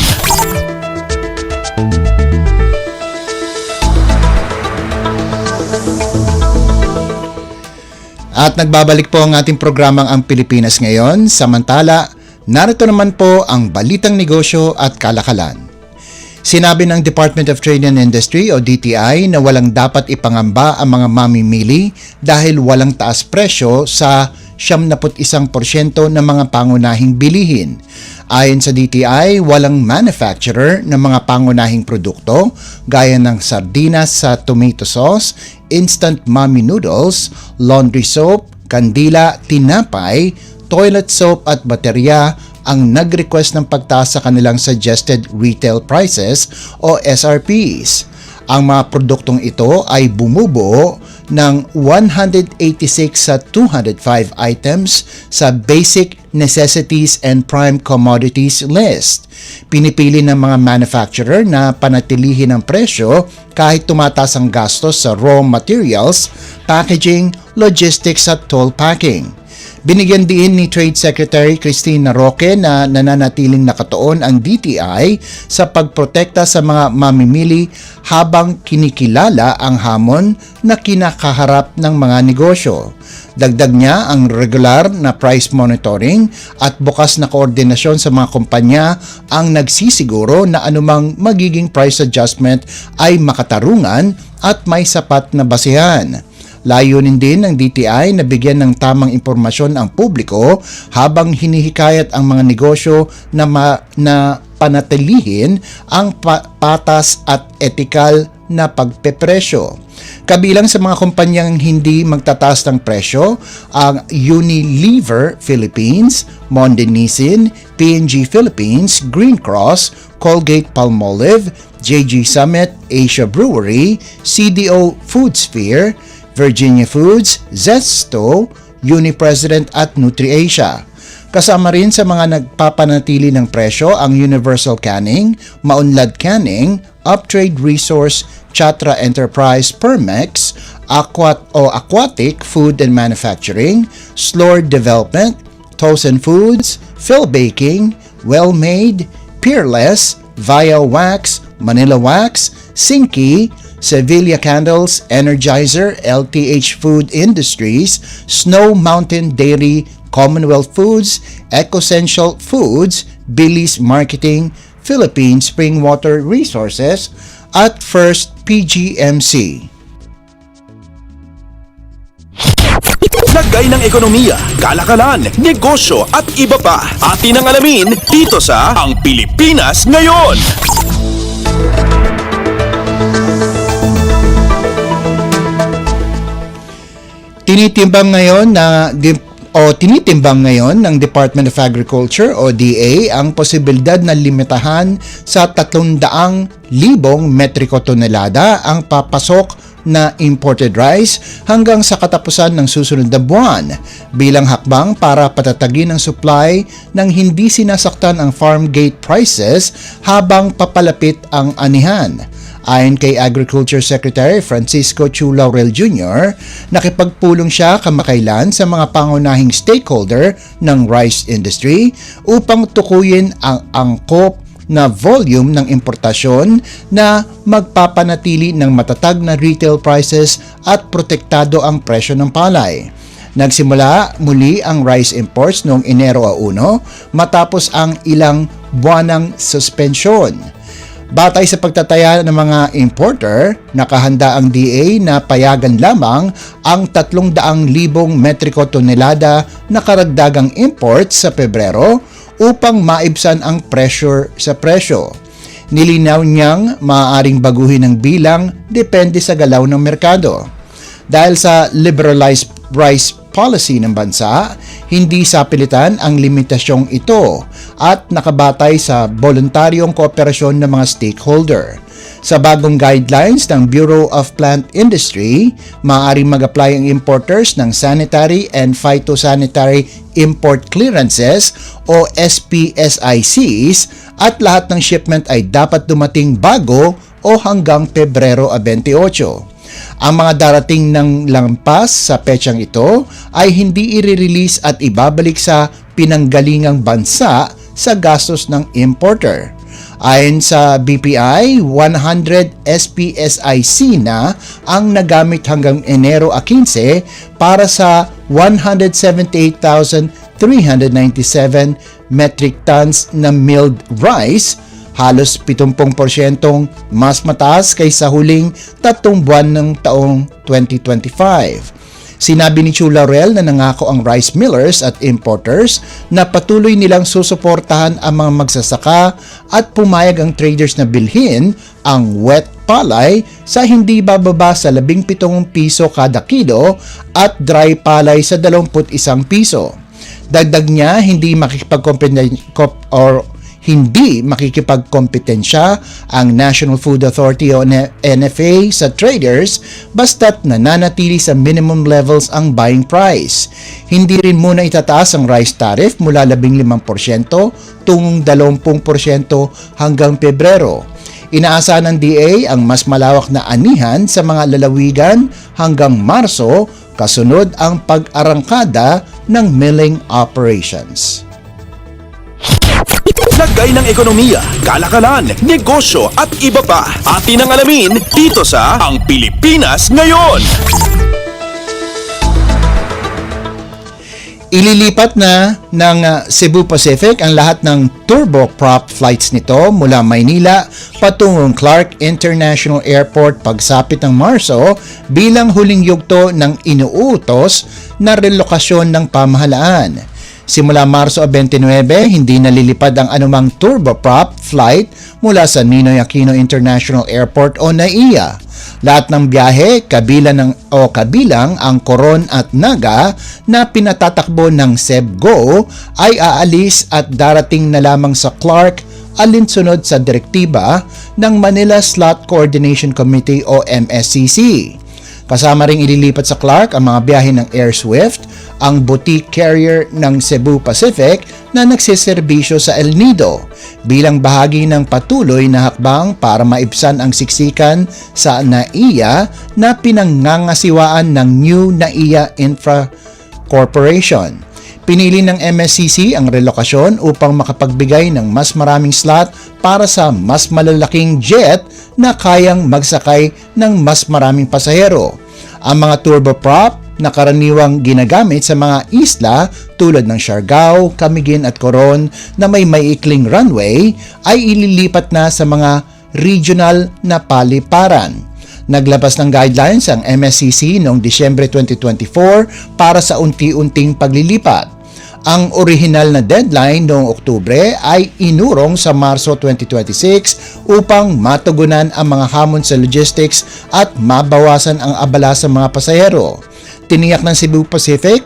At nagbabalik po ang ating programang Ang Pilipinas Ngayon. Samantala, narito naman po ang balitang negosyo at kalakalan. Sinabi ng Department of Trade and Industry o DTI na walang dapat ipangamba ang mga mamimili dahil walang taas presyo sa 71% ng mga pangunahing bilihin. Ayon sa DTI, walang manufacturer ng mga pangunahing produkto gaya ng sardinas sa tomato sauce, instant mommy noodles, laundry soap, kandila, tinapay, toilet soap at baterya ang nag-request ng pagtaas sa kanilang suggested retail prices o SRPs. Ang mga produktong ito ay bumubuo ng 186 sa 205 items sa Basic Necessities and Prime Commodities list. Pinipili ng mga manufacturer na panatilihin ang presyo kahit tumataas ang gastos sa raw materials, packaging, logistics at toll packing. Binigyan din ni Trade Secretary Christine Roque na nananatiling nakatuon ang DTI sa pagprotekta sa mga mamimili habang kinikilala ang hamon na kinakaharap ng mga negosyo. Dagdag niya ang regular na price monitoring at bukas na koordinasyon sa mga kumpanya ang nagsisiguro na anumang magiging price adjustment ay makatarungan at may sapat na basihan. Layunin din ng DTI na bigyan ng tamang impormasyon ang publiko habang hinihikayat ang mga negosyo na panatilihin ang patas at etikal na pagpepresyo. Kabilang sa mga kumpanyang hindi magtataas ng presyo ang Unilever Philippines, Monde Nissin, P&G Philippines, Green Cross, Colgate-Palmolive, JG Summit, Asia Brewery, CDO Foodsphere, Virginia Foods, Zesto, Uni-President at NutriAsia. Kasama rin sa mga nagpapanatili ng presyo ang Universal Canning, Maunlad Canning, Uptrade Resource, Chatra Enterprise, Permex, Aquatic Food and Manufacturing, Slord Development, Tosen Foods, Phil Baking, Well-Made, Peerless, Via Wax, Manila Wax, Sinky, Sevilla Candles, Energizer, LTH Food Industries, Snow Mountain Dairy, Commonwealth Foods, Ecosential Foods, Billy's Marketing, Philippine Springwater Resources, at First PGMC. Lagay ng ekonomiya, kalakalan, negosyo at iba pa. Atin ang alamin dito sa Ang Pilipinas Ngayon. Tinitimbang ngayon ng Department of Agriculture o DA ang posibilidad na limitahan sa 300,000 metriko tonelada ang papasok na imported rice hanggang sa katapusan ng susunod na buwan bilang hakbang para patatagin ang supply ng hindi sinasaktan ang farm gate prices habang papalapit ang anihan. Ayon kay Agriculture Secretary Francisco Chu Laurel Jr., nakipagpulong siya kamakailan sa mga pangunahing stakeholder ng rice industry upang tukuyin ang angkop na volume ng importasyon na magpapanatili ng matatag na retail prices at protektado ang presyo ng palay. Nagsimula muli ang rice imports noong Enero 1 matapos ang ilang buwanang suspensyon. Batay sa pagtataya ng mga importer, nakahanda ang DA na payagan lamang ang 300,000 metriko tonelada na karagdagang imports sa Pebrero upang maibsan ang pressure sa presyo. Nilinaw niyang maaaring baguhin ang bilang depende sa galaw ng merkado. Dahil sa liberalized rice policy ng bansa, hindi sapilitan ang limitasyong ito at nakabatay sa voluntaryong kooperasyon ng mga stakeholder. Sa bagong guidelines ng Bureau of Plant Industry, maaaring mag-apply ang importers ng Sanitary and Phytosanitary Import Clearances o SPSICs at lahat ng shipment ay dapat dumating bago o hanggang Pebrero 28. Ang mga darating ng lampas sa petsang ito ay hindi i-release at ibabalik sa pinanggalingang bansa sa gastos ng importer. Ayon sa BPI, 100 SPSIC na ang nagamit hanggang Enero 15 para sa 178,397 metric tons na milled rice, halos 70% mas mataas kaysa huling 3 buwan ng taong 2025. Sinabi ni Chu Laurel na nangako ang rice millers at importers na patuloy nilang susuportahan ang mga magsasaka at pumayag ang traders na bilhin ang wet palay sa hindi bababa sa 17 piso kada kilo at dry palay sa 21 piso. Dagdag niya, hindi makikipagkompetensya ang National Food Authority o NFA sa traders basta't nananatili sa minimum levels ang buying price. Hindi rin muna itataas ang rice tariff mula 15% tungong 20% hanggang Pebrero. Inaasahan ng DA ang mas malawak na anihan sa mga lalawigan hanggang Marso, kasunod ang pag-arangkada ng milling operations. Lagay ng ekonomiya, kalakalan, negosyo at iba pa. Atin ang alamin dito sa Ang Pilipinas Ngayon. Ililipat na ng Cebu Pacific ang lahat ng turboprop flights nito mula Maynila patungong Clark International Airport pagsapit ng Marso bilang huling yugto ng inuutos na relokasyon ng pamahalaan. Simula Marso 29, hindi nalilipad ang anumang turboprop flight mula sa Ninoy Aquino International Airport o NAIA. Lahat ng biyahe kabilang ang Coron at Naga na pinatatakbo ng SebGo ay aalis at darating na lamang sa Clark alinsunod sa direktiba ng Manila Slot Coordination Committee o MSCC. Kasama ring ililipat sa Clark ang mga biyahe ng Air Swift, ang boutique carrier ng Cebu Pacific na nagsiserbisyo sa El Nido bilang bahagi ng patuloy na hakbang para maibsan ang siksikan sa NAIA na pinangangasiwaan ng New NAIA Infra Corporation. Pinili ng MSCC ang relokasyon upang makapagbigay ng mas maraming slot para sa mas malalaking jet na kayang magsakay ng mas maraming pasahero. Ang mga turboprop na karaniwang ginagamit sa mga isla tulad ng Siargao, Camiguin at Coron na may maiikling runway ay ililipat na sa mga regional na paliparan. Naglabas ng guidelines ang MSCC noong Disyembre 2024 para sa unti-unting paglilipat. Ang orihinal na deadline noong Oktubre ay inurong sa Marso 2026 upang matugunan ang mga hamon sa logistics at mabawasan ang abala sa mga pasahero. Tiniyak ng Cebu Pacific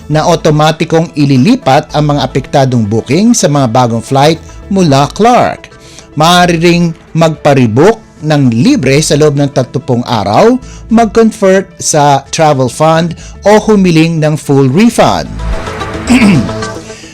na otomatikong ililipat ang mga apektadong booking sa mga bagong flight mula Clark. Maaari ring magparebook ng libre sa loob ng 30 araw, mag-convert sa travel fund o humiling ng full refund.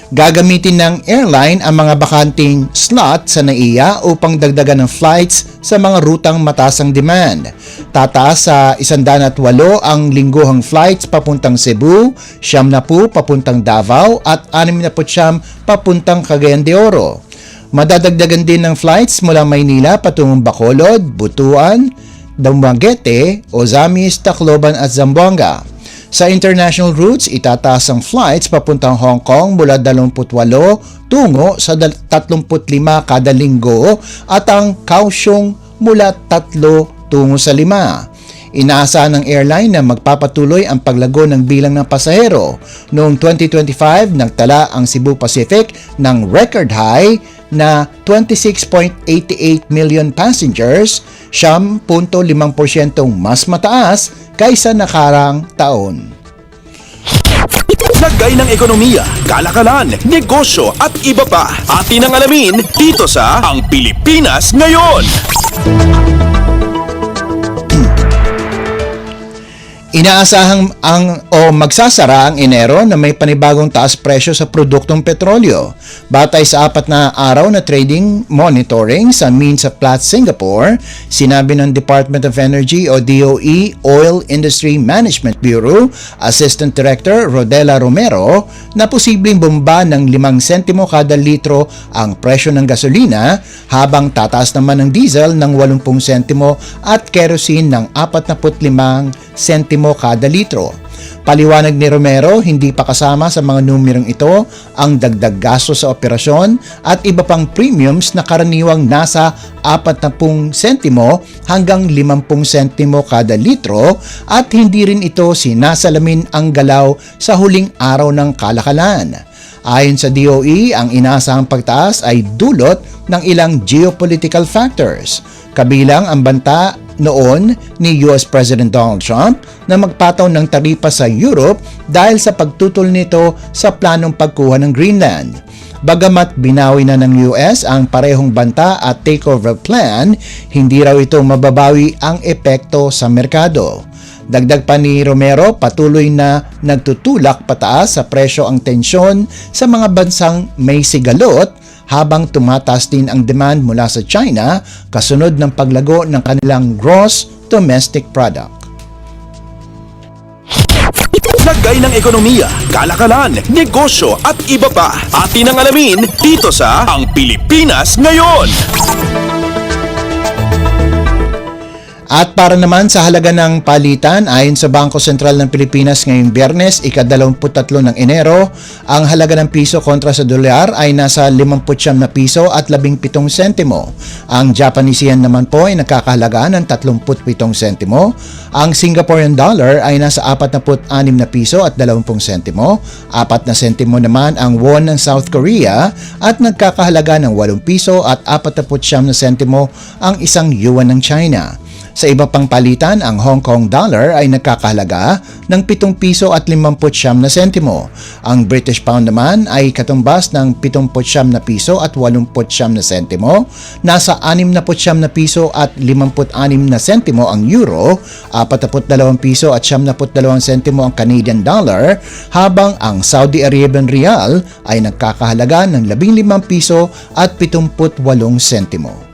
Gagamitin ng airline ang mga bakanting slot sa NAIA upang dagdagan ng flights sa mga rutang mataas ang demand. Tataas sa 108 ang lingguhang flights papuntang Cebu, 70 papuntang Davao at 69 papuntang Cagayan de Oro. Madadagdagan din ng flights mula Maynila patungong Bacolod, Butuan, Dumaguete, Ozamis, Tacloban at Zamboanga. Sa international routes, itataas ang flights papuntang Hong Kong mula 28 tungo sa 35 kada linggo at ang Kaohsiung mula 3 tungo sa 5. Inaasahan ng airline na magpapatuloy ang paglago ng bilang ng pasahero. Noong 2025, nagtala ang Cebu Pacific ng record high na 26.88 million passengers, 10.5% mas mataas kaysa nakarang taon. Lagay ng ekonomiya, kalakalan, negosyo at iba pa. Atin ang alamin dito sa Ang Pilipinas Ngayon. Inaasahang magsasara ang Enero na may panibagong taas presyo sa produktong petrolyo. Batay sa 4 na araw na trading monitoring sa Means of Platts Singapore, sinabi ng Department of Energy o DOE Oil Industry Management Bureau Assistant Director Rodela Romero na posibleng bumaba ng 5 sentimo kada litro ang presyo ng gasolina habang tataas naman ng diesel ng 80 sentimo at kerosene ng 45 sentimo kada litro. Paliwanag ni Romero, hindi pa kasama sa mga numerong ito ang dagdag gasto sa operasyon at iba pang premiums na karaniwang nasa 40 sentimo hanggang 50 sentimo kada litro at hindi rin ito sinasalamin ang galaw sa huling araw ng kalakalan. Ayon sa DOE, ang inaasahang pagtaas ay dulot ng ilang geopolitical factors, kabilang ang banta noon ni US President Donald Trump na magpataw ng taripa sa Europe dahil sa pagtutol nito sa planong pagkuha ng Greenland. Bagamat binawi na ng US ang parehong banta at takeover plan, hindi raw ito mababawi ang epekto sa merkado. Dagdag pa ni Romero, patuloy na nagtutulak pataas sa presyo ang tensyon sa mga bansang may sigalot habang tumataas din ang demand mula sa China kasunod ng paglago ng kanilang gross domestic product. Lagay ng ekonomiya, kalakalan, negosyo at iba pa. Atin ang alamin dito sa Ang Pilipinas Ngayon. At para naman sa halaga ng palitan, ayon sa Bangko Sentral ng Pilipinas ngayong Biyernes, ika-23 ng Enero, ang halaga ng piso kontra sa dolyar ay nasa 59 na piso at 17 sentimo. Ang Japanese yen naman po ay nakakahalaga ng 37 sentimo. Ang Singaporean dollar ay nasa 46 na piso at 20 sentimo. 4 na sentimo naman ang won ng South Korea at nagkakahalaga ng 8 piso at 49 na sentimo ang isang yuan ng China. Sa iba pang palitan, ang Hong Kong dollar ay nagkakahalaga ng 7 piso at 59 na sentimo. Ang British pound naman ay katumbas ng 79 na piso at 89 na sentimo. Nasa 69 na piso at 56 na sentimo ang euro, 42 piso at 72 sentimo ang Canadian dollar, habang ang Saudi Arabian rial ay nagkakahalaga ng 15 piso at 78 sentimo.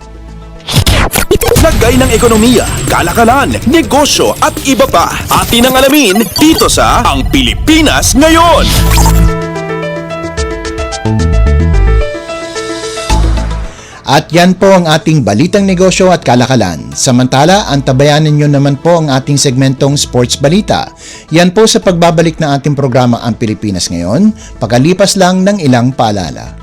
Lagay ng ekonomiya, kalakalan, negosyo at iba pa. Atin ang alamin dito sa Ang Pilipinas Ngayon. At yan po ang ating balitang negosyo at kalakalan. Samantala, antabayanan nyo naman po ang ating segmentong Sports Balita. Yan po sa pagbabalik ng ating programa Ang Pilipinas Ngayon, pagkalipas lang ng ilang paalala.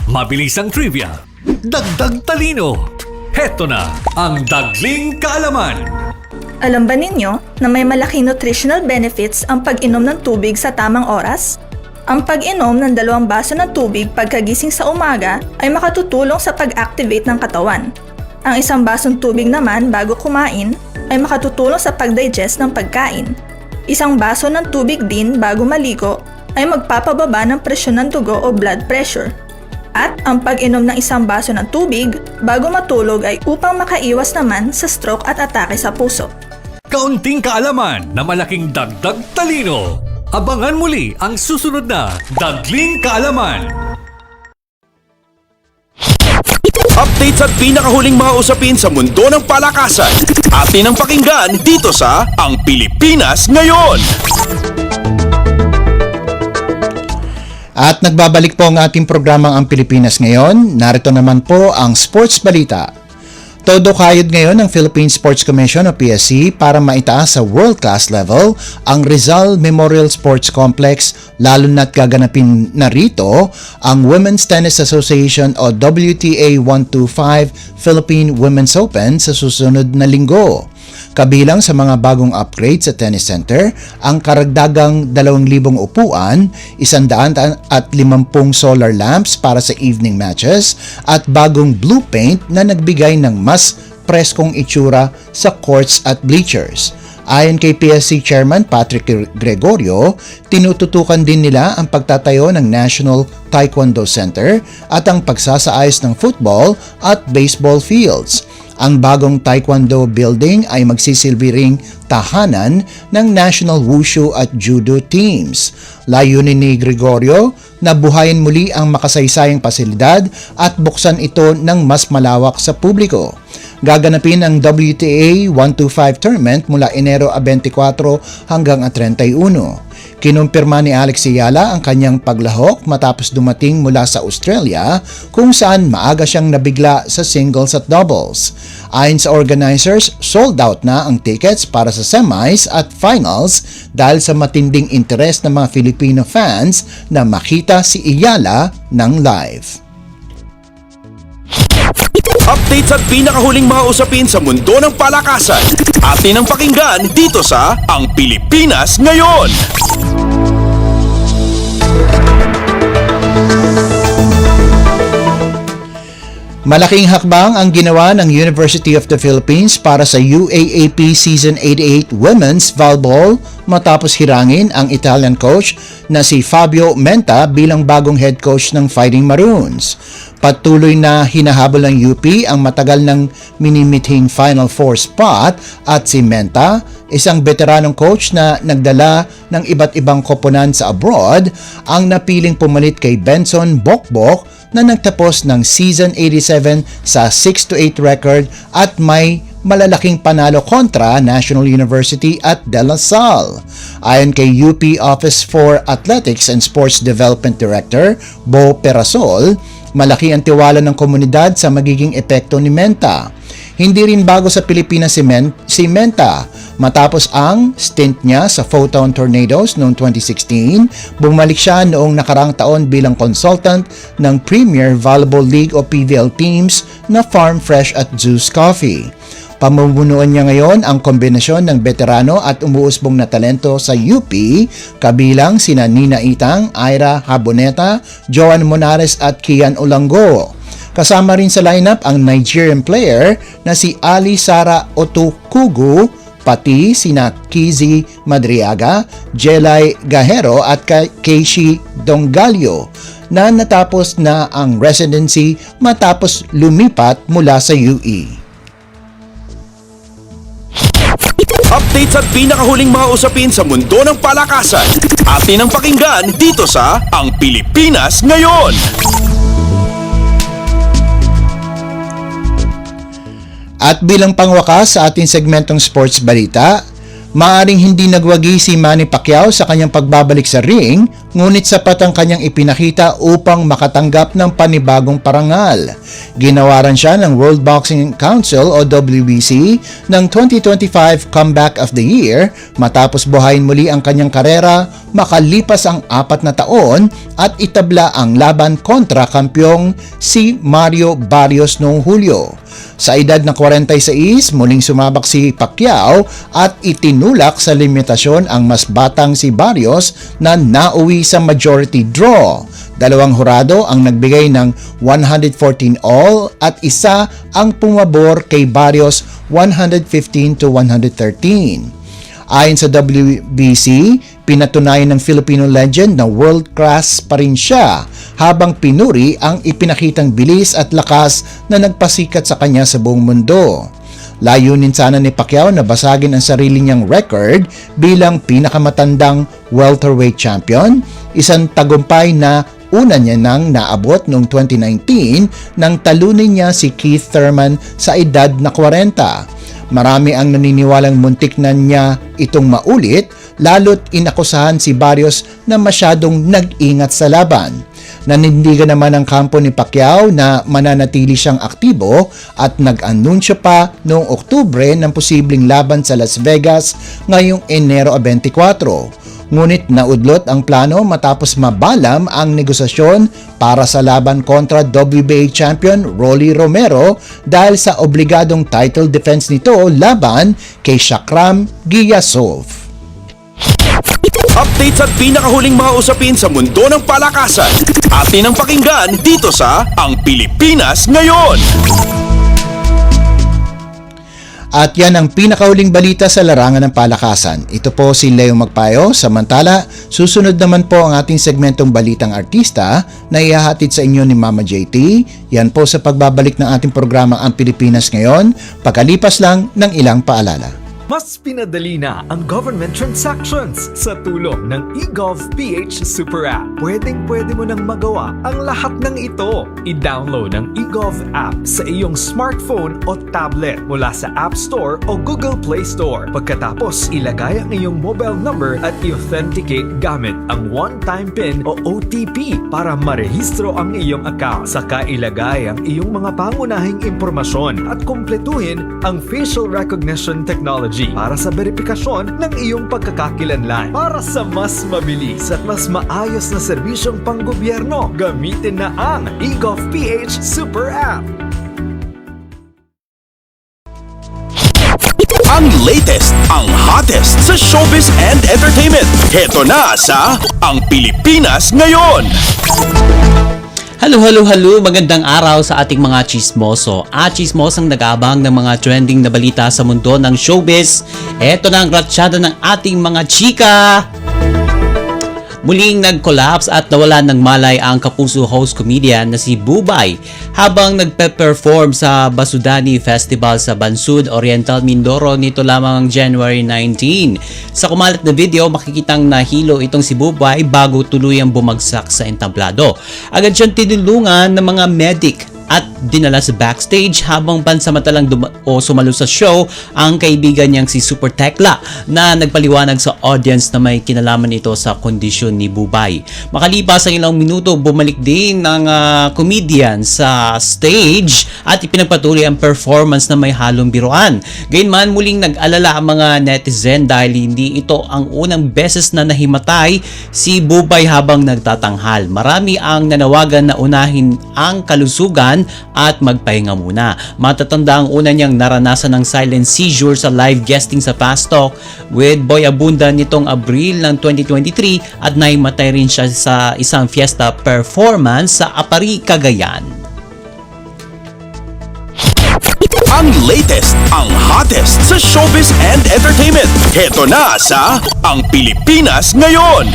Mabilis ang trivia, dagdag talino. Heto na ang Dagling Kaalaman. Alam ba ninyo na may malaking nutritional benefits ang pag-inom ng tubig sa tamang oras? Ang pag-inom ng 2 baso ng tubig pagkagising sa umaga ay makatutulong sa pag-activate ng katawan. Ang 1 basong tubig naman bago kumain ay makatutulong sa pag-digest ng pagkain. 1 baso ng tubig din bago maligo ay magpapababa ng presyon ng dugo o blood pressure. At ang pag-inom ng 1 baso ng tubig bago matulog ay upang makaiwas naman sa stroke at atake sa puso. Kaunting kaalaman na malaking dagdag talino. Abangan muli ang susunod na Dagling Kaalaman. Updates at pinakahuling mga usapin sa mundo ng palakasan. Atin ang pakinggan dito sa Ang Pilipinas Ngayon. At nagbabalik po ang ating programang Ang Pilipinas Ngayon. Narito naman po ang Sports Balita. Todo kayod ngayon ng Philippine Sports Commission o PSC para maitaas sa world-class level ang Rizal Memorial Sports Complex, lalo na't gaganapin na rito ang Women's Tennis Association o WTA 125 Philippine Women's Open sa susunod na linggo. Kabilang sa mga bagong upgrade sa tennis center, ang karagdagang 2,000 upuan, 150 solar lamps para sa evening matches, at bagong blue paint na nagbigay ng mas preskong itsura sa courts at bleachers. Ayon kay PSC Chairman Patrick Gregorio, tinututukan din nila ang pagtatayo ng National Taekwondo Center at ang pagsasaayos ng football at baseball fields. Ang bagong Taekwondo building ay magsisilbi ring tahanan ng National Wushu at Judo teams. Layunin ni Gregorio na buhayin muli ang makasaysayang pasilidad at buksan ito ng mas malawak sa publiko. Gaganapin ang WTA 125 tournament mula Enero 24 hanggang 31. Kinumpirma ni Alex Ayala ang kanyang paglahok matapos dumating mula sa Australia kung saan maaga siyang nabigla sa singles at doubles. Ayon sa organizers, sold out na ang tickets para sa semis at finals dahil sa matinding interes ng mga Filipino fans na makita si Ayala ng live. Updates at pinakahuling mga usapin sa mundo ng palakasan. Atin ang pakinggan dito sa Ang Pilipinas Ngayon. Malaking hakbang ang ginawa ng University of the Philippines para sa UAAP Season 88 Women's Volleyball matapos hirangin ang Italian coach na si Fabio Menta bilang bagong head coach ng Fighting Maroons. Patuloy na hinahabol ng UP ang matagal ng minimithing Final Four spot at si Menta, isang veteranong coach na nagdala ng iba't ibang koponan sa abroad, ang napiling pumalit kay Benson Bokbok na nagtapos ng Season 87 sa 6-8 record at may malalaking panalo kontra National University at De La Salle. Ayon kay UP Office for Athletics and Sports Development Director Bo Perasol, malaki ang tiwala ng komunidad sa magiging epekto ni Menta. Hindi rin bago sa Pilipinas si Menta. Matapos ang stint niya sa Photon Tornadoes noong 2016, bumalik siya noong nakarang taon bilang consultant ng Premier Volleyball League o PVL teams na Farm Fresh at Zeus Coffee. Pamumunuan niya ngayon ang kombinasyon ng veterano at umuusbong na talento sa UP, kabilang sina Nina Itang, Ira Haboneta, Joan Monares at Kian Ulango. Kasama rin sa lineup ang Nigerian player na si Ali Sara Otokugu, pati sina Kizi Madriaga, Jelay Gahero at Keishi Dongalio na natapos na ang residency matapos lumipat mula sa UE. Updates at pinakahuling mga usapin sa mundo ng palakasan. Atin ang pakinggan dito sa Ang Pilipinas Ngayon. At bilang pangwakas sa ating segmentong sports balita, maaring hindi nagwagi si Manny Pacquiao sa kanyang pagbabalik sa ring, ngunit sapat ang kanyang ipinakita upang makatanggap ng panibagong parangal. Ginawaran siya ng World Boxing Council o WBC ng 2025 Comeback of the Year matapos buhayin muli ang kanyang karera makalipas ang 4 na taon at itabla ang laban kontra kampyong si Mario Barrios noong Hulyo. Sa edad na 46, muling sumabak si Pacquiao at itinulak sa limitasyon ang mas batang si Barrios na nauwi sa majority draw. 2 hurado ang nagbigay ng 114 all at isa ang pumabor kay Barrios 115 to 113. Ayon sa WBC, pinatunayan ng Filipino legend na world-class pa rin siya habang pinuri ang ipinakitang bilis at lakas na nagpasikat sa kanya sa buong mundo. Layunin sana ni Pacquiao na basagin ang sarili niyang record bilang pinakamatandang welterweight champion, isang tagumpay na una niya nang naabot noong 2019 nang talunin niya si Keith Thurman sa edad na 40. Marami ang naniniwalang muntik na niya itong maulit, lalo't inakusahan si Barrios na masyadong nag-ingat sa laban. Nanindigan naman ang kampo ni Pacquiao na mananatili siyang aktibo at nag-anunsyo pa noong Oktubre ng posibleng laban sa Las Vegas ngayong Enero 24. Ngunit naudlot ang plano matapos mabalam ang negosasyon para sa laban kontra WBA champion Rolly Romero dahil sa obligadong title defense nito laban kay Shakram Giyasov. Updates at pinakahuling mga usapin sa mundo ng palakasan. Atin ang pakinggan dito sa Ang Pilipinas Ngayon. At yan ang pinakauling balita sa larangan ng palakasan. Ito po si Leo Magpayo. Samantala, susunod naman po ang ating segmentong Balitang Artista na ihahatid sa inyo ni Mama JT. Yan po sa pagbabalik ng ating programa Ang Pilipinas Ngayon, pagkalipas lang ng ilang paalala. Mas pinadali na ang government transactions sa tulong ng eGovPH Super App. Pwedeng-pwede mo nang magawa ang lahat ng ito. I-download ang eGov app sa iyong smartphone o tablet mula sa App Store o Google Play Store. Pagkatapos, ilagay ang iyong mobile number at i-authenticate gamit ang one-time PIN o OTP para marehistro ang iyong account. Saka ilagay ang iyong mga pangunahing impormasyon at kumpletuhin ang facial recognition technology para sa verifikasyon ng iyong pagkakakilanlan. Para sa mas mabilis at mas maayos na serbisyong panggobyerno, gamitin na ang eGovPH Super App. Ang latest, ang hottest sa showbiz and entertainment. Heto na sa Ang Pilipinas Ngayon. Hello, magandang araw sa ating mga chismoso at chismosang nag-aabang ng mga trending na balita sa mundo ng showbiz. Eto na ang ratsyada ng ating mga chika! Muling nag-collapse at nawalan ng malay ang Kapuso host comedian na si Bubay habang nagpe-perform sa Basudani Festival sa Bansud, Oriental Mindoro nito lamang January 19. Sa kumalat na video, makikitang nahilo itong si Bubay bago tuluyang bumagsak sa entablado. Agad siyang tinulungan ng mga medic at dinala sa backstage habang pansamantalang sumalo sa show ang kaibigan niyang si Super Tekla na nagpaliwanag sa audience na may kinalaman ito sa kondisyon ni Bubay. Makalipas ang ilang minuto, bumalik din ng comedian sa stage at ipinagpatuloy ang performance na may halong biruan. Gayunman, muling nag-alala ang mga netizen dahil hindi ito ang unang beses na nahimatay si Bubay habang nagtatanghal. Marami ang nanawagan na unahin ang kalusugan at magpahinga muna. Matatanda ang una niyang naranasan ng silent seizure sa live guesting sa Fast Talk with Boy Abunda nitong Abril ng 2023 at naimatay rin siya sa isang fiesta performance sa Apari, Cagayan. Ang latest, ang hottest sa showbiz and entertainment. Heto na sa Ang Pilipinas Ngayon.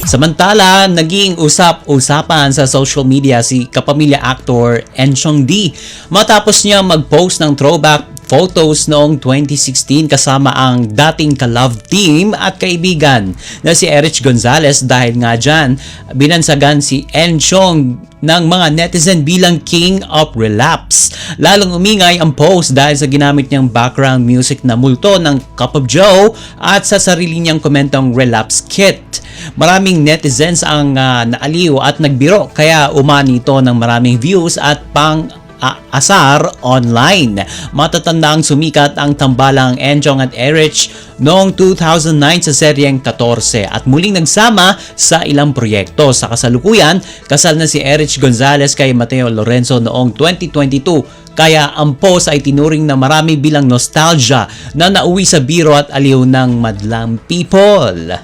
Samantala, naging usap-usapan sa social media si kapamilya actor Enchong D matapos niya mag-post ng throwback photos noong 2016 kasama ang dating ka-love team at kaibigan na si Erich Gonzalez dahil nga dyan binansagan si Enchong ng mga netizen bilang king of relapse. Lalong umingay ang post dahil sa ginamit niyang background music na multo ng Cup of Joe at sa sarili niyang komentong relapse kit. Maraming netizens ang naaliw at nagbiro kaya umani ito ng maraming views at asar online. Matatandang sumikat ang tambalang Enchong at Erich noong 2009 sa seryeng 14 at muling nagsama sa ilang proyekto. Sa kasalukuyan, kasal na si Erich Gonzalez kay Mateo Lorenzo noong 2022. Kaya ang post ay tinuring na marami bilang nostalgia na nauwi sa biro at aliw ng madlang people.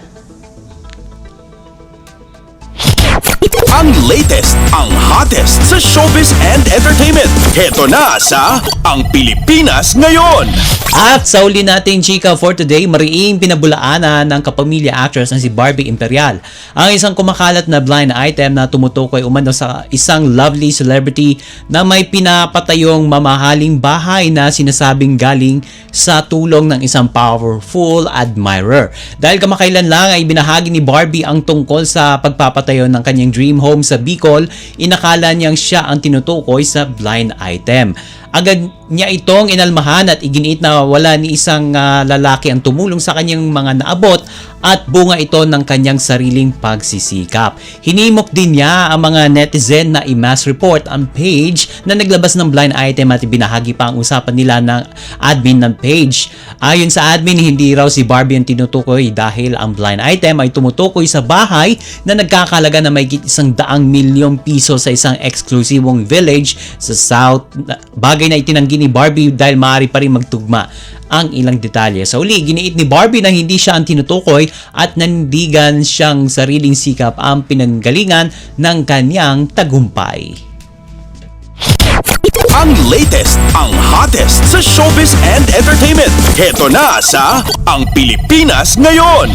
Ang latest, ang hottest sa showbiz and entertainment. Heto na sa Ang Pilipinas Ngayon. At sa uli nating chika for today, mariing pinabulaanan ng kapamilya actress na si Barbie Imperial ang isang kumakalat na blind item na tumutukoy umano sa isang lovely celebrity na may pinapatayong mamahaling bahay na sinasabing galing sa tulong ng isang powerful admirer. Dahil kamakailan lang ay binahagi ni Barbie ang tungkol sa pagpapatayo ng kanyang dream home sa Bicol, inakala niyang siya ang tinutukoy sa blind item. Agad niya itong inalmahan at iginiit na wala ni isang lalaki ang tumulong sa kanyang mga naabot at bunga ito ng kanyang sariling pagsisikap. Hinimok din niya ang mga netizen na i-mass report ang page na naglabas ng blind item at ibinahagi pa ang usapan nila ng admin ng page. Ayon sa admin, hindi raw si Barbie ang tinutukoy dahil ang blind item ay tumutukoy sa bahay na nagkakalaga na may 100 milyong piso sa isang eksklusibong village sa South. Bagay na itinanggi ni Barbie dahil maaari pa rin magtugma ang ilang detalye. Sa uli, giniit ni Barbie na hindi siya ang tinutukoy at nanindigan siyang sariling sikap ang pinanggalingan ng kanyang tagumpay. Ang latest, ang hottest sa showbiz and entertainment. Heto na sa Ang Pilipinas Ngayon.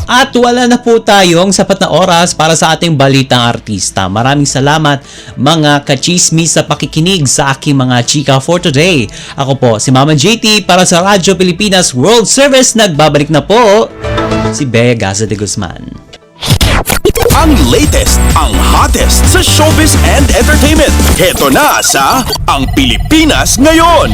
At wala na po tayong sapat na oras para sa ating balitang artista. Maraming salamat mga kachismis sa pakikinig sa aking mga chika for today. Ako po si Mama JT para sa Radyo Pilipinas World Service. Nagbabalik na po si Bea Gaza de Guzman. Ang latest, ang hottest sa showbiz and entertainment. Heto na sa Ang Pilipinas Ngayon.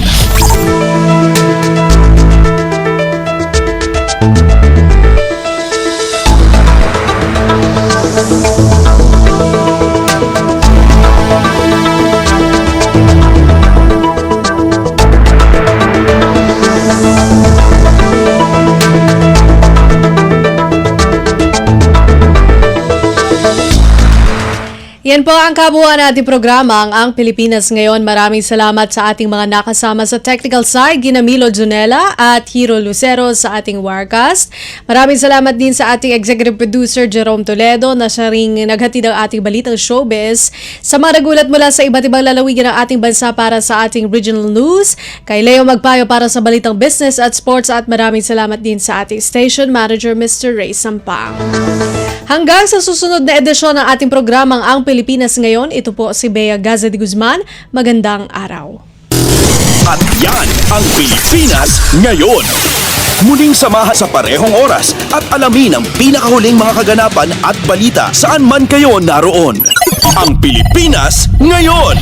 Yan po ang kabuuan nating programa, ang Pilipinas Ngayon. Maraming salamat sa ating mga nakasama sa technical side, Ginamilo Junela at Hiro Lucero sa ating Wirecast. Maraming salamat din sa ating executive producer Jerome Toledo na siya ring naghatid ng ating balitang showbiz. Sa mga nagulat mula sa iba't ibang lalawigan ng ating bansa para sa ating regional news, kay Leo Magpayo para sa balitang business at sports, at maraming salamat din sa ating station manager Mr. Ray Sampang. Hanggang sa susunod na edisyon ng ating programang Ang Pilipinas Ngayon, ito po si Bea Gaza de Guzman. Magandang araw. At yan ang Pilipinas Ngayon. Muling samahan sa parehong oras at alamin ang pinakahuling mga kaganapan at balita saan man kayo naroon. Ang Pilipinas Ngayon.